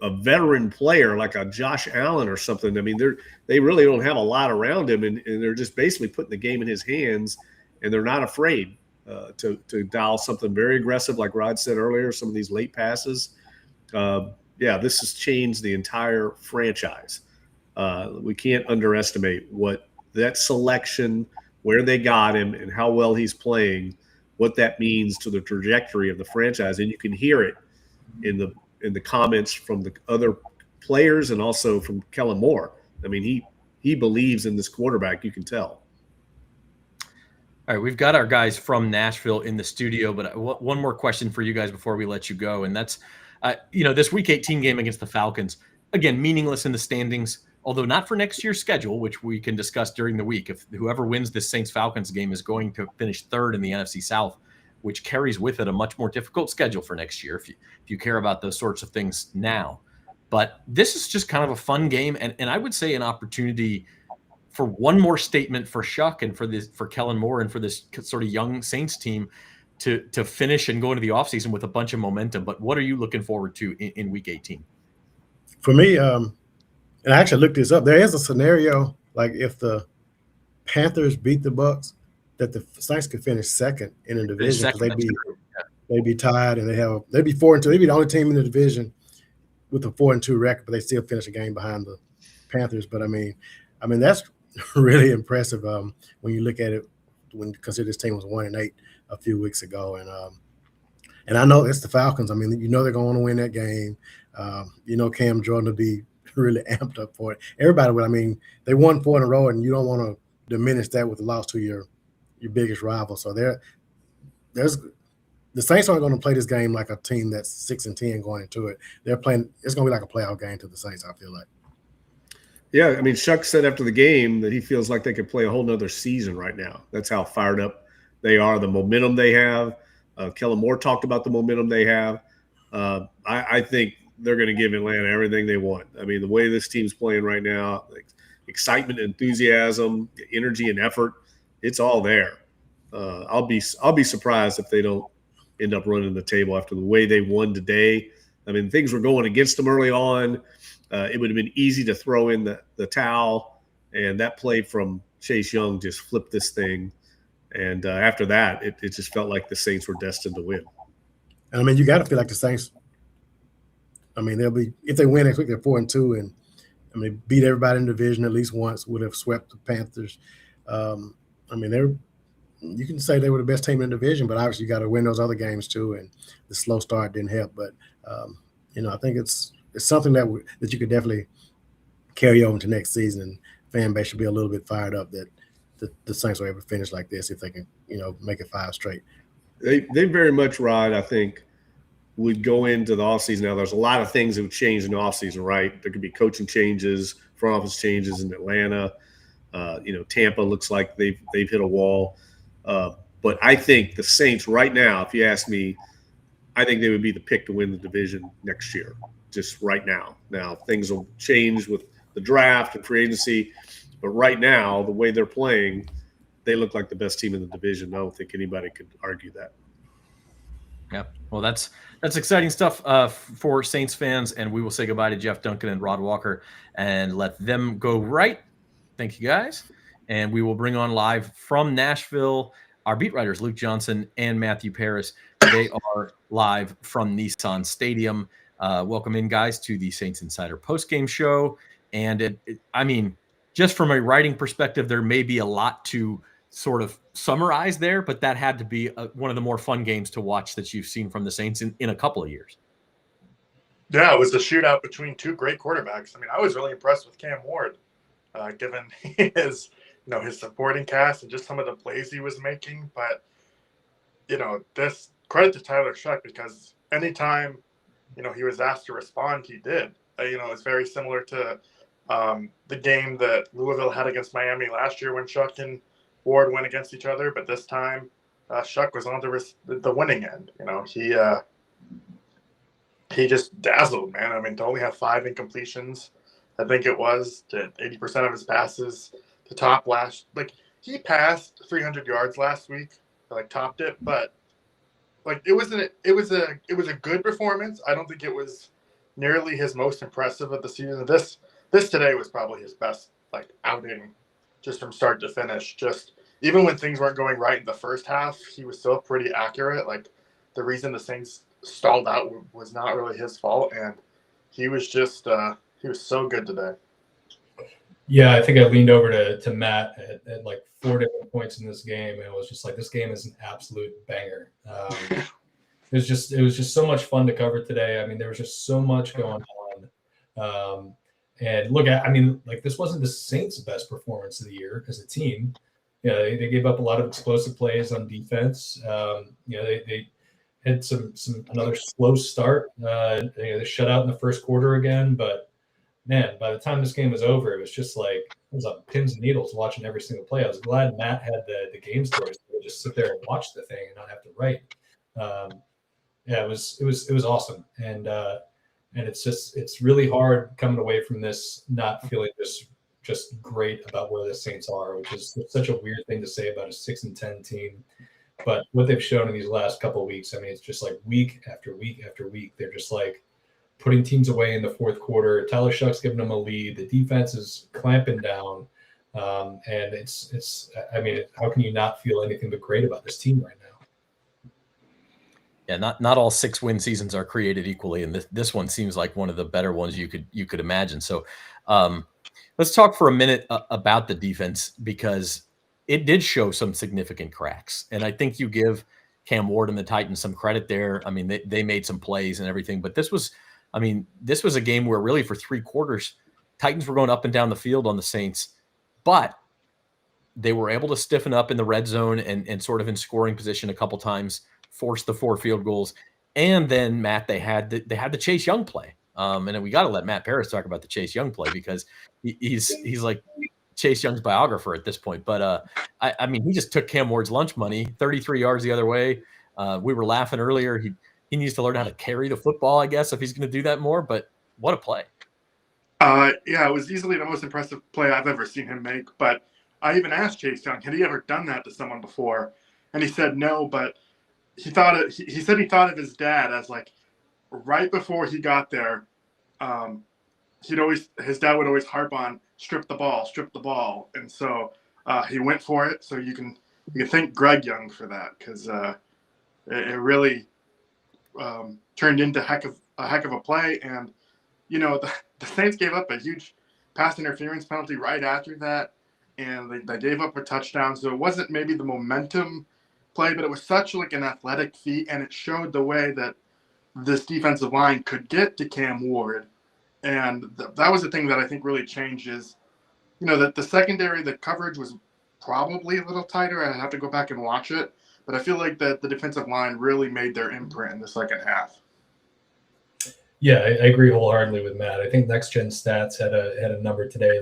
[SPEAKER 3] a veteran player, like a Josh Allen or something. I mean, they really don't have a lot around him, and they're just basically putting the game in his hands, and they're not afraid to dial something very aggressive, like Rod said earlier, some of these late passes. This has changed the entire franchise. We can't underestimate what that selection, where they got him, and how well he's playing, what that means to the trajectory of the franchise. And you can hear it in the comments from the other players and also from Kellen Moore. I mean, he believes in this quarterback. You can tell.
[SPEAKER 1] All right, we've got our guys from Nashville in the studio, but one more question for you guys before we let you go, and that's, this Week 18 game against the Falcons, again, meaningless in the standings, although not for next year's schedule, which we can discuss during the week. If whoever wins this Saints-Falcons game is going to finish third in the NFC South, which carries with it a much more difficult schedule for next year, if you care about those sorts of things now. But this is just kind of a fun game, and I would say an opportunity for one more statement for Shough and for Kellen Moore and for this sort of young Saints team to finish and go into the offseason with a bunch of momentum. But what are you looking forward to in Week 18?
[SPEAKER 2] For me, and I actually looked this up, there is a scenario like if the Panthers beat the Bucs, that the Saints could finish second in the division because they'd be tied and they'd be 4-2. They'd be the only team in the division with a 4-2 record, but they still finish a game behind the Panthers. But I mean that's really impressive when you look at it. When you consider this team was 1-8 a few weeks ago, and I know it's the Falcons. I mean, they're going to win that game. Cam Jordan will be really amped up for it. Everybody would. I mean, they won 4 in a row, and you don't want to diminish that with the loss to your biggest rival. So the Saints aren't going to play this game like a team that's 6-10 going into it. They're playing. It's going to be like a playoff game to the Saints, I feel like.
[SPEAKER 3] Yeah, I mean, Shough said after the game that he feels like they could play a whole nother season right now. That's how fired up they are, the momentum they have. Kellen Moore talked about the momentum they have. I think they're going to give Atlanta everything they want. I mean, the way this team's playing right now, like excitement, enthusiasm, energy, and effort, it's all there. I'll be surprised if they don't end up running the table after the way they won today. I mean, things were going against them early on. It would have been easy to throw in the towel, and that play from Chase Young just flipped this thing. And after that, it just felt like the Saints were destined to win.
[SPEAKER 2] And I mean, you got to feel like the Saints. I mean, they'll be, if they win next week, they're 4-2, and I mean, beat everybody in the division at least once. Would have swept the Panthers. I mean, you can say they were the best team in the division, but obviously you got to win those other games too. And the slow start didn't help. But I think it's something that you could definitely carry over into next season. And fan base should be a little bit fired up that the Saints are able to finish like this if they can, make it 5 straight.
[SPEAKER 3] They very much, Rod, I think, would go into the offseason. Now, there's a lot of things that would change in the offseason, right? There could be coaching changes, front office changes in Atlanta. Tampa looks like they've hit a wall. But I think the Saints right now, if you ask me, I think they would be the pick to win the division next year, just right now. Now, things will change with the draft and free agency. But right now, the way they're playing, they look like the best team in the division. I don't think anybody could argue that.
[SPEAKER 1] Yeah, well, that's exciting stuff for Saints fans, and we will say goodbye to Jeff Duncan and Rod Walker and let them go right. Thank you, guys. And we will bring on live from Nashville our beat writers, Luke Johnson and Matthew Paris. They are live from Nissan Stadium. Welcome in, guys, to the Saints Insider postgame show. And I mean, just from a writing perspective, there may be a lot to sort of summarize there, but that had to be one of the more fun games to watch that you've seen from the Saints in a couple of years.
[SPEAKER 4] Yeah, it was a shootout between two great quarterbacks. I mean, I was really impressed with Cam Ward, given his supporting cast and just some of the plays he was making. But, this credit to Tyler Shough, because anytime, he was asked to respond, he did. It's very similar to the game that Louisville had against Miami last year when Shough and Ward went against each other. But this time, Shough was on the winning end. He just dazzled, man. I mean, to only have 5 incompletions, I think it was, to 80% of his passes to top last. Like, he passed 300 yards last week, topped it, but it was a good performance. I don't think it was nearly his most impressive of the season. This today was probably his best outing, just from start to finish. Just even when things weren't going right in the first half, he was still pretty accurate. The reason the Saints stalled out was not really his fault, and he was just he was so good today.
[SPEAKER 5] Yeah, I think I leaned over to Matt at 4 different points in this game, and it was just this game is an absolute banger. It was just so much fun to cover today. I mean, there was just so much going on. And look, this wasn't the Saints' best performance of the year as a team. They gave up a lot of explosive plays on defense. They had another slow start. They shut out in the first quarter again, but man, by the time this game was over, it was just it was on pins and needles watching every single play. I was glad Matt had the game stories to just sit there and watch the thing and not have to write. It was awesome, and it's really hard coming away from this not feeling just great about where the Saints are, which is such a weird thing to say about a 6-10 team. But what they've shown in these last couple of weeks, I mean, it's just week after week after week, they're just putting teams away in the fourth quarter. Tyler Shough's giving them a lead. The defense is clamping down. And how can you not feel anything but great about this team right now?
[SPEAKER 1] Yeah, not all 6-win seasons are created equally, and this one seems like one of the better ones you could imagine. So let's talk for a minute about the defense, because it did show some significant cracks. And I think you give Cam Ward and the Titans some credit there. I mean, they made some plays and everything, but this was a game where really for 3 quarters, Titans were going up and down the field on the Saints, but they were able to stiffen up in the red zone and sort of in scoring position a couple times, force the 4 field goals. And then, Matt, they had the Chase Young play. And then we got to let Matt Paris talk about the Chase Young play, because he's like Chase Young's biographer at this point. But I mean, he just took Cam Ward's lunch money, 33 yards the other way. We were laughing earlier. He needs to learn how to carry the football, I guess, if he's going to do that more. But what a play.
[SPEAKER 4] Yeah, it was easily the most impressive play I've ever seen him make. But I even asked Chase Young, had he ever done that to someone before? And he said no, but he said he thought of his dad as right before he got there, his dad would always harp on strip the ball. And so he went for it. So you can thank Greg Young for that, because it really turned into a heck of a play. And, the Saints gave up a huge pass interference penalty right after that, and they gave up a touchdown. So it wasn't maybe the momentum play, but it was such an athletic feat, and it showed the way that this defensive line could get to Cam Ward. And that was the thing that I think really changes. That the secondary, the coverage was probably a little tighter. I'd have to go back and watch it, but I feel like that the defensive line really made their imprint in the second half.
[SPEAKER 5] Yeah, I agree wholeheartedly with Matt. I think Next Gen Stats had a number today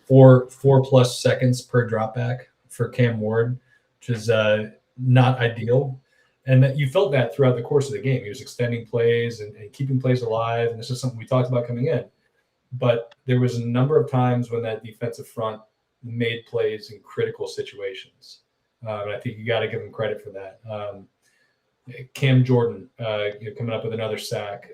[SPEAKER 5] 4+ seconds per drop back for Cam Ward, which is not ideal. And that you felt that throughout the course of the game. He was extending plays and keeping plays alive. And this is something we talked about coming in. But there was a number of times when that defensive front made plays in critical situations. And I think you got to give him credit for that. Cam Jordan, coming up with another sack.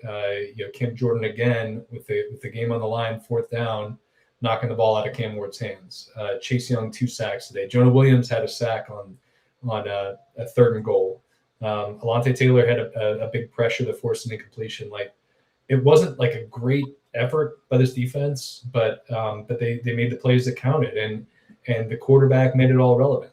[SPEAKER 5] Cam Jordan again with the game on the line, 4th down, knocking the ball out of Cam Ward's hands. Chase Young, 2 sacks today. Jonah Williams had a sack on a 3rd and goal. Alontae Taylor had a big pressure that forced an incompletion. Like, it wasn't like a great effort by this defense, but they made the plays that counted, and the quarterback made it all relevant.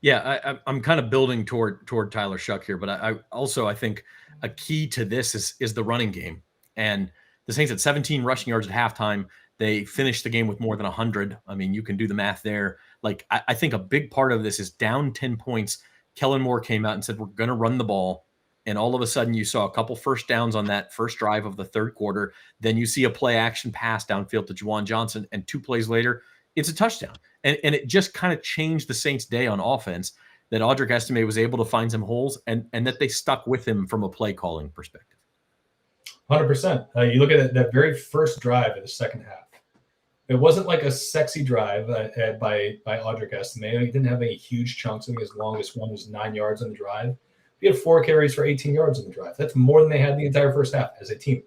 [SPEAKER 1] Yeah, I'm kind of building toward Tyler Shough here, but I think a key to this is the running game. And the Saints had 17 rushing yards at halftime. They finished the game with more than 100. I mean, you can do the math there. Like, I think a big part of this is down 10 points. Kellen Moore came out and said, we're going to run the ball. And all of a sudden you saw a couple first downs on that first drive of the 3rd quarter. Then you see a play action pass downfield to Juwan Johnson. And 2 plays later, it's a touchdown. And it just kind of changed the Saints' day on offense, that Audric Estim was able to find some holes and that they stuck with him from a play calling perspective.
[SPEAKER 5] 100%. You look at that very first drive of the second half. It wasn't like a sexy drive by Audric Estim. He didn't have any huge chunks. I think his longest one was 9 yards on the drive. He had 4 carries for 18 yards on the drive. That's more than they had the entire first half as a team.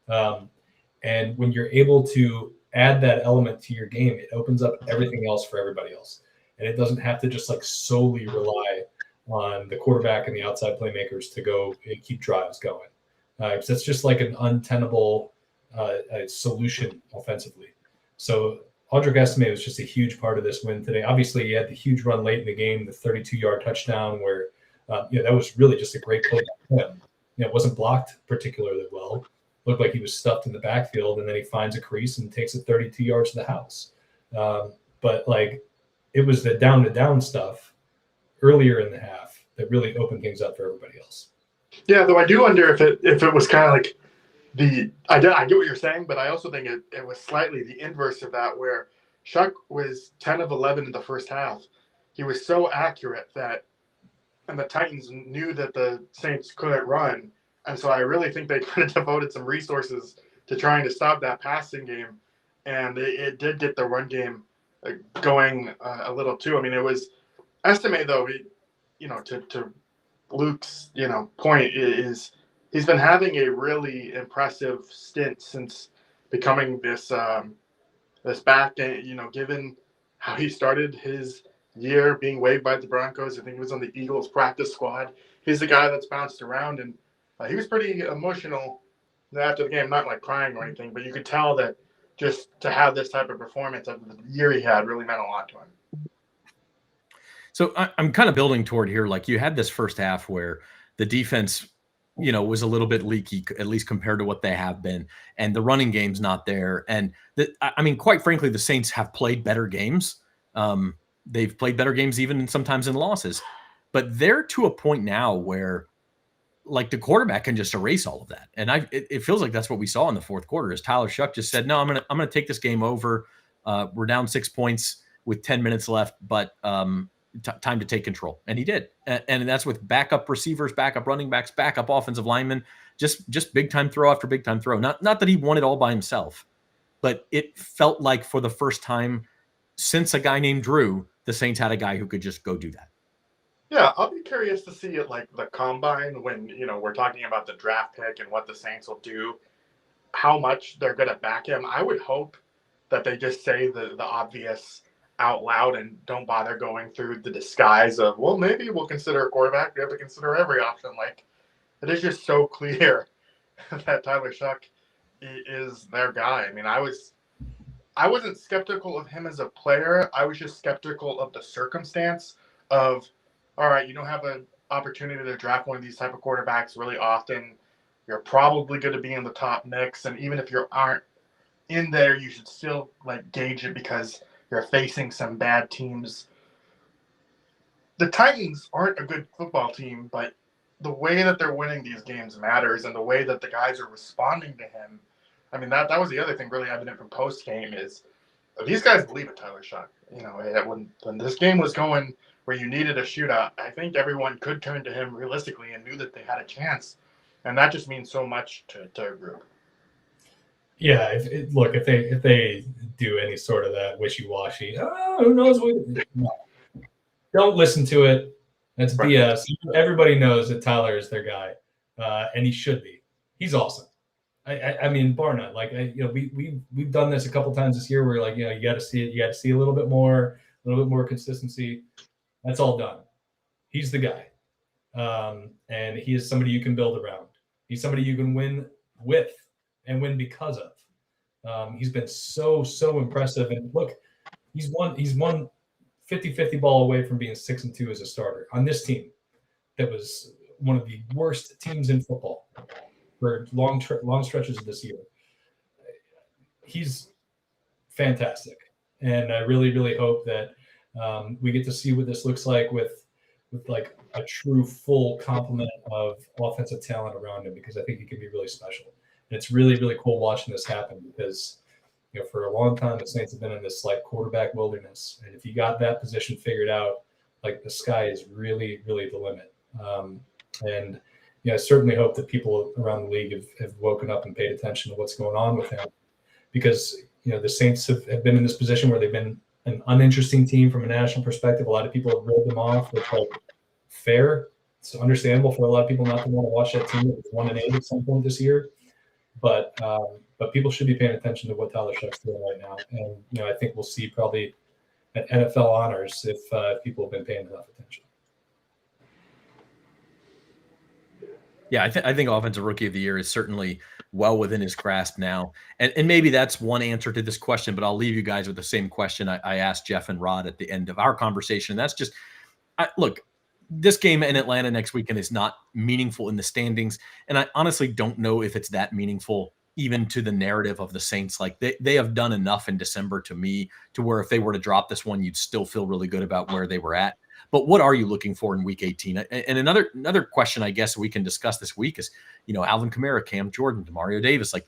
[SPEAKER 5] And when you're able to add that element to your game, it opens up everything else for everybody else. And it doesn't have to just like solely rely on the quarterback and the outside playmakers to go and keep drives going. Because that's just like an untenable solution offensively. So Audric Estim was just a huge part of this win today. Obviously, he had the huge run late in the game, the 32-yard touchdown where that was really just a great play by him. It wasn't blocked particularly well. Looked like he was stuffed in the backfield, and then he finds a crease and takes it 32 yards to the house. But like, it was the down stuff earlier in the half that really opened things up for everybody else.
[SPEAKER 4] Yeah, though I do wonder if it was kind of like I get what you're saying, but I also think it was slightly the inverse of that, where Shough was 10 of 11 in the first half. He was so accurate and the Titans knew that the Saints couldn't run. And so I really think they kind of devoted some resources to trying to stop that passing game. And it did get the run game going a little too. I mean, it was Estim, though, to Luke's, point is he's been having a really impressive stint since becoming this back, given how he started his year being waived by the Broncos. I think he was on the Eagles practice squad. He's the guy that's bounced around, and he was pretty emotional after the game, not like crying or anything, but you could tell that just to have this type of performance of the year he had really meant a lot to him.
[SPEAKER 1] So I'm kind of building toward here. Like, you had this first half where the defense, was a little bit leaky, at least compared to what they have been. And the running game's not there. And quite frankly, the Saints have played better games. They've played better games even sometimes in losses. But they're to a point now where, like, the quarterback can just erase all of that. And it feels like that's what we saw in the 4th quarter, is Tyler Shough just said, no, I'm gonna take this game over. We're down 6 points with 10 minutes left, but time to take control. And he did. And that's with backup receivers, backup running backs, backup offensive linemen, just big time throw after big time throw. Not that he won it all by himself, but it felt like for the first time since a guy named Drew, the Saints had a guy who could just go do that.
[SPEAKER 4] Yeah, I'll be curious to see it like the combine when, we're talking about the draft pick and what the Saints will do, how much they're going to back him. I would hope that they just say the obvious out loud and don't bother going through the disguise of, well, maybe we'll consider a quarterback. We have to consider every option. Like, it is just so clear that Tyler Shough is their guy. I mean, I wasn't skeptical of him as a player. I was just skeptical of the circumstance of, all right, you don't have an opportunity to draft one of these type of quarterbacks really often. You're probably going to be in the top mix. And even if you aren't in there, you should still gauge it because you're facing some bad teams. The Titans aren't a good football team, but the way that they're winning these games matters, and the way that the guys are responding to him. I mean, that was the other thing really evident from post game is these guys believe in Tyler Shough. When this game was going where you needed a shootout, I think everyone could turn to him realistically and knew that they had a chance. And that just means so much to a group.
[SPEAKER 5] Yeah, if they do any sort of that wishy-washy, who knows what? No. Don't listen to it. That's
[SPEAKER 4] Right.
[SPEAKER 5] BS. Everybody knows that Tyler is their guy, and he should be. He's awesome. I mean, bar none. Like, we've done this a couple times this year where, like, you got to see it. You got to see a little bit more consistency. That's all done. He's the guy, and he is somebody you can build around. He's somebody you can win with and win because of. He's been so impressive, and look, he's one 50-50 ball away from being 6-2 as a starter on this team that was one of the worst teams in football for long stretches of this year. He's fantastic, and I really hope that we get to see what this looks like with like a true full complement of offensive talent around him, because I think he can be really special. And it's really cool watching this happen, because for a long time the Saints have been in this like quarterback wilderness, and if you got that position figured out, like, the sky is really the limit. And I certainly hope that people around the league have woken up and paid attention to what's going on with him, because the Saints have been in this position where they've been an uninteresting team from a national perspective. A lot of people have rolled them off, which, like, fair. It's understandable for a lot of people not to want to watch that team that was 1-8 at some point this year, but people should be paying attention to what Tyler Shough's doing right now. And I think we'll see probably an NFL honors if people have been paying enough attention.
[SPEAKER 1] Yeah, I think Offensive Rookie of the Year is certainly well within his grasp now. And maybe that's one answer to this question, but I'll leave you guys with the same question I asked Jeff and Rod at the end of our conversation. And that's just, look, this game in Atlanta next weekend is not meaningful in the standings. And I honestly don't know if it's that meaningful even to the narrative of the Saints. Like, they have done enough in December to me to where if they were to drop this one, you'd still feel really good about where they were at. But what are you looking for in Week 18? And another question I guess we can discuss this week is, Alvin Kamara, Cam Jordan, Demario Davis. Like,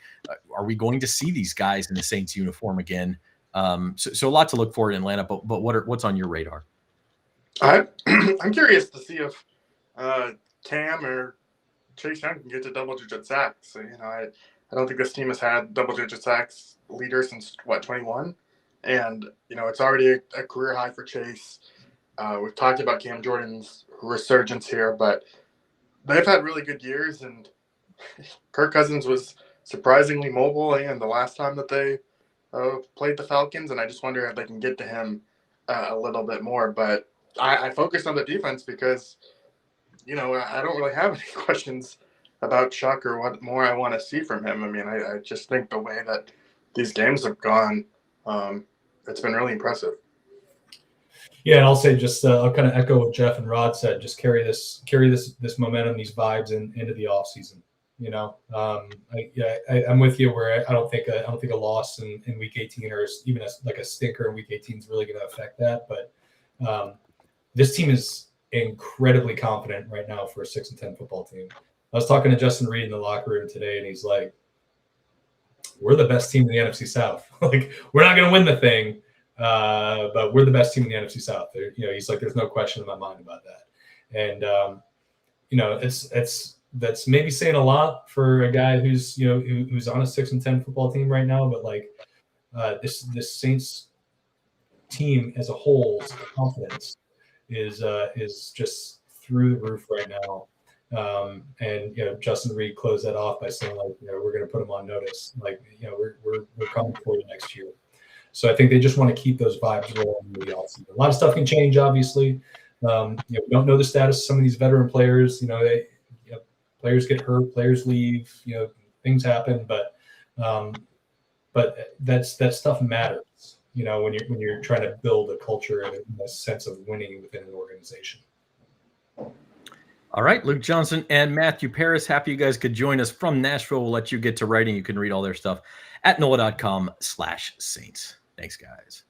[SPEAKER 1] are we going to see these guys in the Saints uniform again? So a lot to look for in Atlanta. But what's on your radar?
[SPEAKER 4] I'm curious to see if Cam or Chase Young can get to double-digit sacks. So, I don't think this team has had double-digit sacks leader since 21, and it's already a career high for Chase. We've talked about Cam Jordan's resurgence here, but they've had really good years, and Kirk Cousins was surprisingly mobile, and the last time that they played the Falcons, and I just wonder if they can get to him a little bit more. But I focused on the defense because, I don't really have any questions about Shough or what more I want to see from him. I mean, I just think the way that these games have gone, it's been really impressive.
[SPEAKER 5] Yeah, and I'll say just I'll kind of echo what Jeff and Rod said. Just carry this momentum, these vibes into the off season. I'm with you where I don't think a loss in Week 18 or even a stinker in Week 18 is really going to affect that. But this team is incredibly confident right now for a 6-10 football team. I was talking to Justin Reed in the locker room today, and he's like, "We're the best team in the NFC South. Like, we're not going to win the thing." But we're the best team in the NFC South. He's like, there's no question in my mind about that. And that's maybe saying a lot for a guy who's who's on a 6-10 football team right now. But like this Saints team as a whole's confidence is just through the roof right now. And Justin Reed closed that off by saying, like, we're going to put him on notice. Like, we're coming for you next year. So I think they just want to keep those vibes rolling in the offseason. A lot of stuff can change, obviously. We don't know the status of some of these veteran players. Players get hurt, players leave. Things happen, but that stuff matters. When you're trying to build a culture and a sense of winning within an organization.
[SPEAKER 1] All right, Luke Johnson and Matthew Paris. Happy you guys could join us from Nashville. We'll let you get to writing. You can read all their stuff at NOLA.com/Saints. Thanks, guys.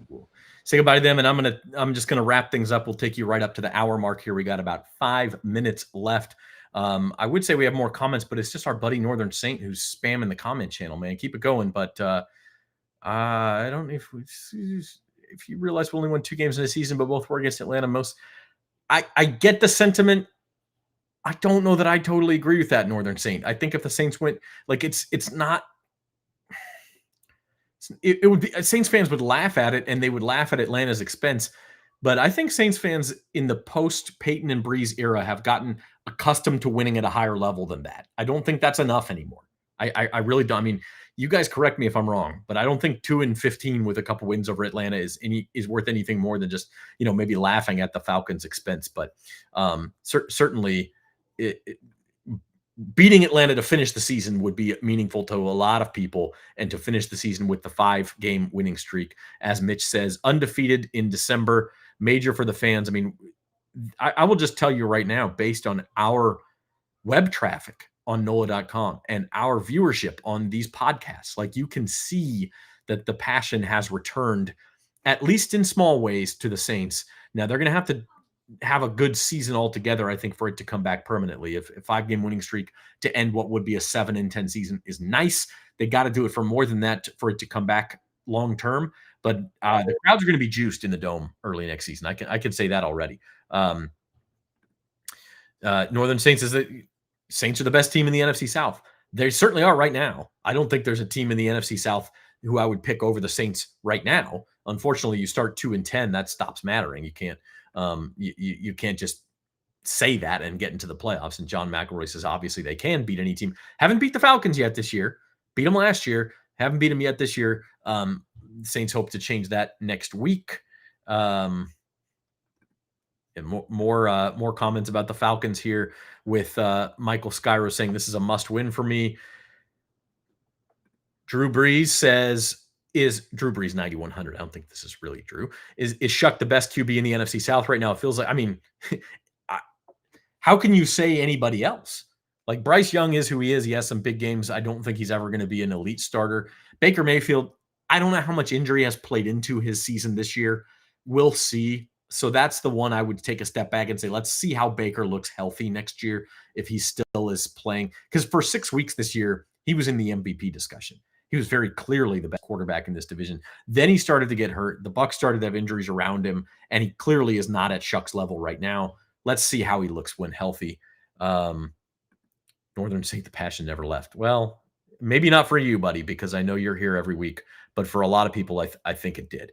[SPEAKER 1] We'll say goodbye to them, and I'm just gonna wrap things up. We'll take you right up to the hour mark here. We got about 5 minutes left. I would say we have more comments, but it's just our buddy Northern Saint who's spamming the comment channel, man. Keep it going, but I don't know if you realize we only won 2 games in the season, but both were against Atlanta. I get the sentiment. I don't know that I totally agree with that, Northern Saint. I think if the Saints went, like it's not. It would be Saints fans would laugh at it, and they would laugh at Atlanta's expense. But I think Saints fans in the post Peyton and Breeze era have gotten accustomed to winning at a higher level than that. I don't think that's enough anymore. I really don't. I mean, you guys correct me if I'm wrong, but I don't think 2-15 with a couple wins over Atlanta is worth anything more than just, maybe laughing at the Falcons' expense. But certainly, beating Atlanta to finish the season would be meaningful to a lot of people, and to finish the season with the 5-game winning streak, as Mitch says, undefeated in December, major for the fans. I mean, I will just tell you right now, based on our web traffic on NOLA.com and our viewership on these podcasts, like, you can see that the passion has returned, at least in small ways, to the Saints. Now they're going to have a good season altogether, I think, for it to come back permanently. If a 5-game winning streak to end what would be a 7-10 season is nice, they got to do it for more than that for it to come back long term. But the crowds are going to be juiced in the Dome early next season. I can say that already. Northern Saints is that Saints are the best team in the NFC South. They certainly are right now. I don't think there's a team in the NFC South who I would pick over the Saints right now. Unfortunately, you start 2-10, that stops mattering. You can't. You can't just say that and get into the playoffs. And John McElroy says, obviously, they can beat any team. Haven't beat the Falcons yet this year. Beat them last year. Haven't beat them yet this year. Saints hope to change that next week. And more comments about the Falcons here, with Michael Skyro saying this is a must win for me. Drew Brees says, is Drew Brees 9,100? I don't think this is really Drew. Is Shough the best QB in the NFC South right now? It feels like, I mean, how can you say anybody else? Like, Bryce Young is who he is. He has some big games. I don't think he's ever going to be an elite starter. Baker Mayfield, I don't know how much injury has played into his season this year. We'll see. So that's the one I would take a step back and say, let's see how Baker looks healthy next year, if he still is playing. Because for 6 weeks this year, he was in the MVP discussion. He was very clearly the best quarterback in this division. Then he started to get hurt. The Bucs started to have injuries around him, and he clearly is not at Shough's level right now. Let's see how he looks when healthy. Northern Saint, the passion never left. Well, maybe not for you, buddy, because I know you're here every week. But for a lot of people, I think it did.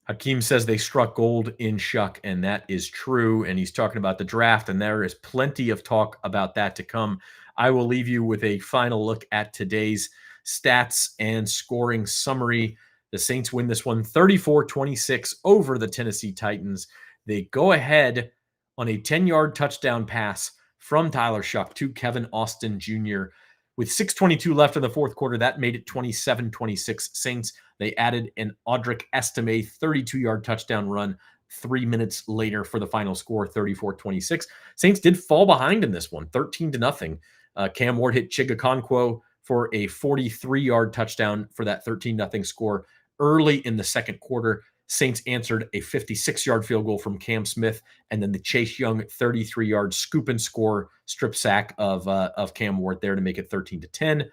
[SPEAKER 1] Hakeem says they struck gold in Shough, and that is true. And he's talking about the draft, and there is plenty of talk about that to come. I will leave you with a final look at today's stats and scoring summary. The Saints win this one 34-26 over the Tennessee Titans. They go ahead on a 10-yard touchdown pass from Tyler Shough to Kevin Austin Jr. With 6:22 left in the fourth quarter, that made it 27-26 Saints. They added an Audric Estim 32-yard touchdown run 3 minutes later for the final score, 34-26. Saints did fall behind in this one, 13-0. Cam Ward hit Chigakonkwo for a 43-yard touchdown for that 13-0 score early in the second quarter. Saints answered a 56-yard field goal from Cam Smith, and then the Chase Young 33-yard scoop and score strip sack of Cam Ward there to make it 13-10.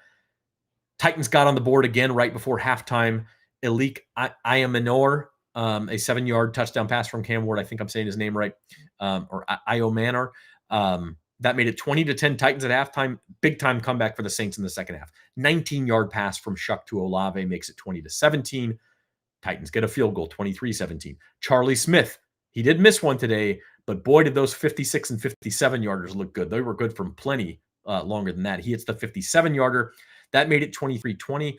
[SPEAKER 1] Titans got on the board again right before halftime. Elik Ayamanor, a 7-yard touchdown pass from Cam Ward. I think I'm saying his name right, or Iomanor. That made it 20-10 Titans at halftime. Big time comeback for the Saints in the second half. 19-yard pass from Shough to Olave makes it 20-17. Titans get a field goal, 23-17. Charlie Smith, he did miss one today, but boy, did those 56 and 57-yarders look good. They were good from plenty longer than that. He hits the 57-yarder. That made it 23-20.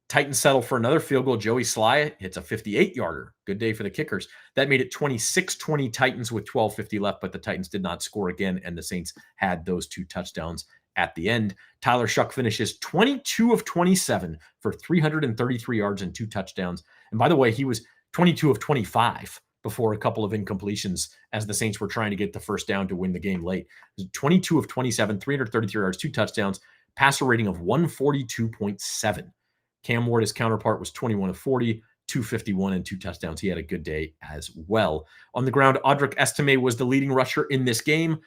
[SPEAKER 1] Titans settle for another field goal. Joey Sly hits a 58-yarder. Good day for the kickers. That made it 26-20 Titans with 12:50 left, but the Titans did not score again, and the Saints had those 2 touchdowns at the end. Tyler Shough finishes 22 of 27 for 333 yards and 2 touchdowns. And by the way, he was 22 of 25 before a couple of incompletions as the Saints were trying to get the first down to win the game late. 22 of 27, 333 yards, 2 touchdowns, passer rating of 142.7. Cam Ward, his counterpart, was 21 of 40, 251 and 2 touchdowns. He had a good day as well. On the ground, Audric Estim was the leading rusher in this game.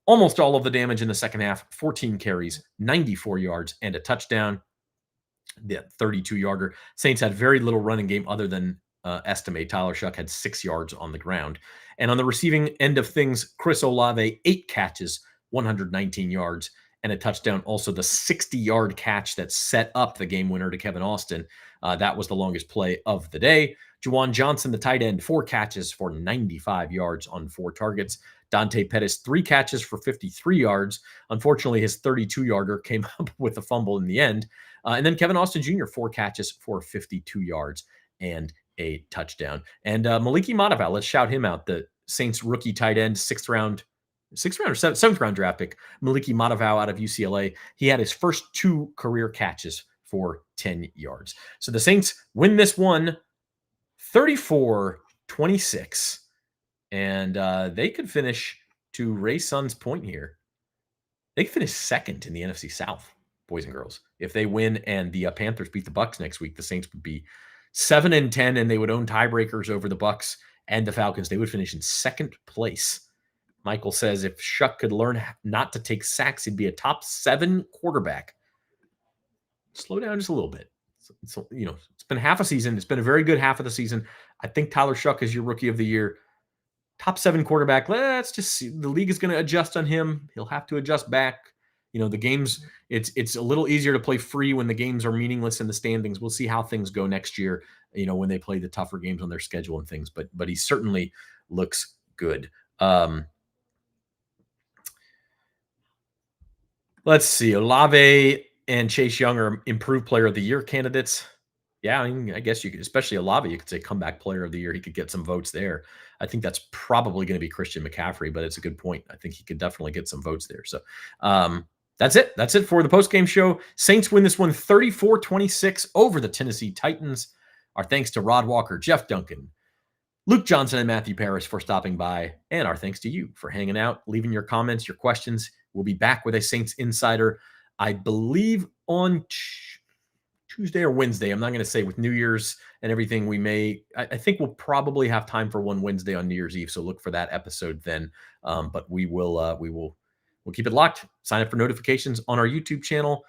[SPEAKER 1] Almost all of the damage in the second half, 14 carries, 94 yards, and a touchdown. The 32-yarder. Saints had very little running game other than estimate. Tyler Shough had 6 yards on the ground. And on the receiving end of things, Chris Olave, 8 catches, 119 yards, and a touchdown. Also, the 60-yard catch that set up the game winner to Kevin Austin. That was the longest play of the day. Juwan Johnson, the tight end, 4 catches for 95 yards on 4 targets. Dante Pettis, 3 catches for 53 yards. Unfortunately, his 32-yarder came up with a fumble in the end. And then Kevin Austin Jr., 4 catches for 52 yards and a touchdown. And Maliki Madaval, let's shout him out. The Saints rookie tight end, 7th round draft pick, Maliki Madaval out of UCLA. He had his first 2 career catches for 10 yards. So the Saints win this one 34-26. And they could finish, to Ray Sun's point here, they could finish second in the NFC South, boys and girls. If they win and the Panthers beat the Bucs next week, the Saints would be 7-10, and they would own tiebreakers over the Bucs and the Falcons. They would finish in second place. Michael says if Shough could learn not to take sacks, he'd be a top 7 quarterback. Slow down just a little bit. So, it's been half a season. It's been a very good half of the season. I think Tyler Shough is your rookie of the year. Top 7 quarterback. Let's just see. The league is going to adjust on him. He'll have to adjust back. The games, it's a little easier to play free when the games are meaningless in the standings. We'll see how things go next year, when they play the tougher games on their schedule and things. But he certainly looks good. Let's see. Olave and Chase Young are improved player of the year candidates. Yeah, I guess you could, especially Olave, you could say comeback player of the year. He could get some votes there. I think that's probably going to be Christian McCaffrey, but it's a good point. I think he could definitely get some votes there. So that's it. That's it for the postgame show. Saints win this one 34-26 over the Tennessee Titans. Our thanks to Rod Walker, Jeff Duncan, Luke Johnson, and Matthew Parrish for stopping by. And our thanks to you for hanging out, leaving your comments, your questions. We'll be back with a Saints Insider, I believe, on Tuesday or Wednesday. I'm not going to say, with New Year's and everything. I think we'll probably have time for one Wednesday on New Year's Eve. So look for that episode then. But we'll keep it locked. Sign up for notifications on our YouTube channel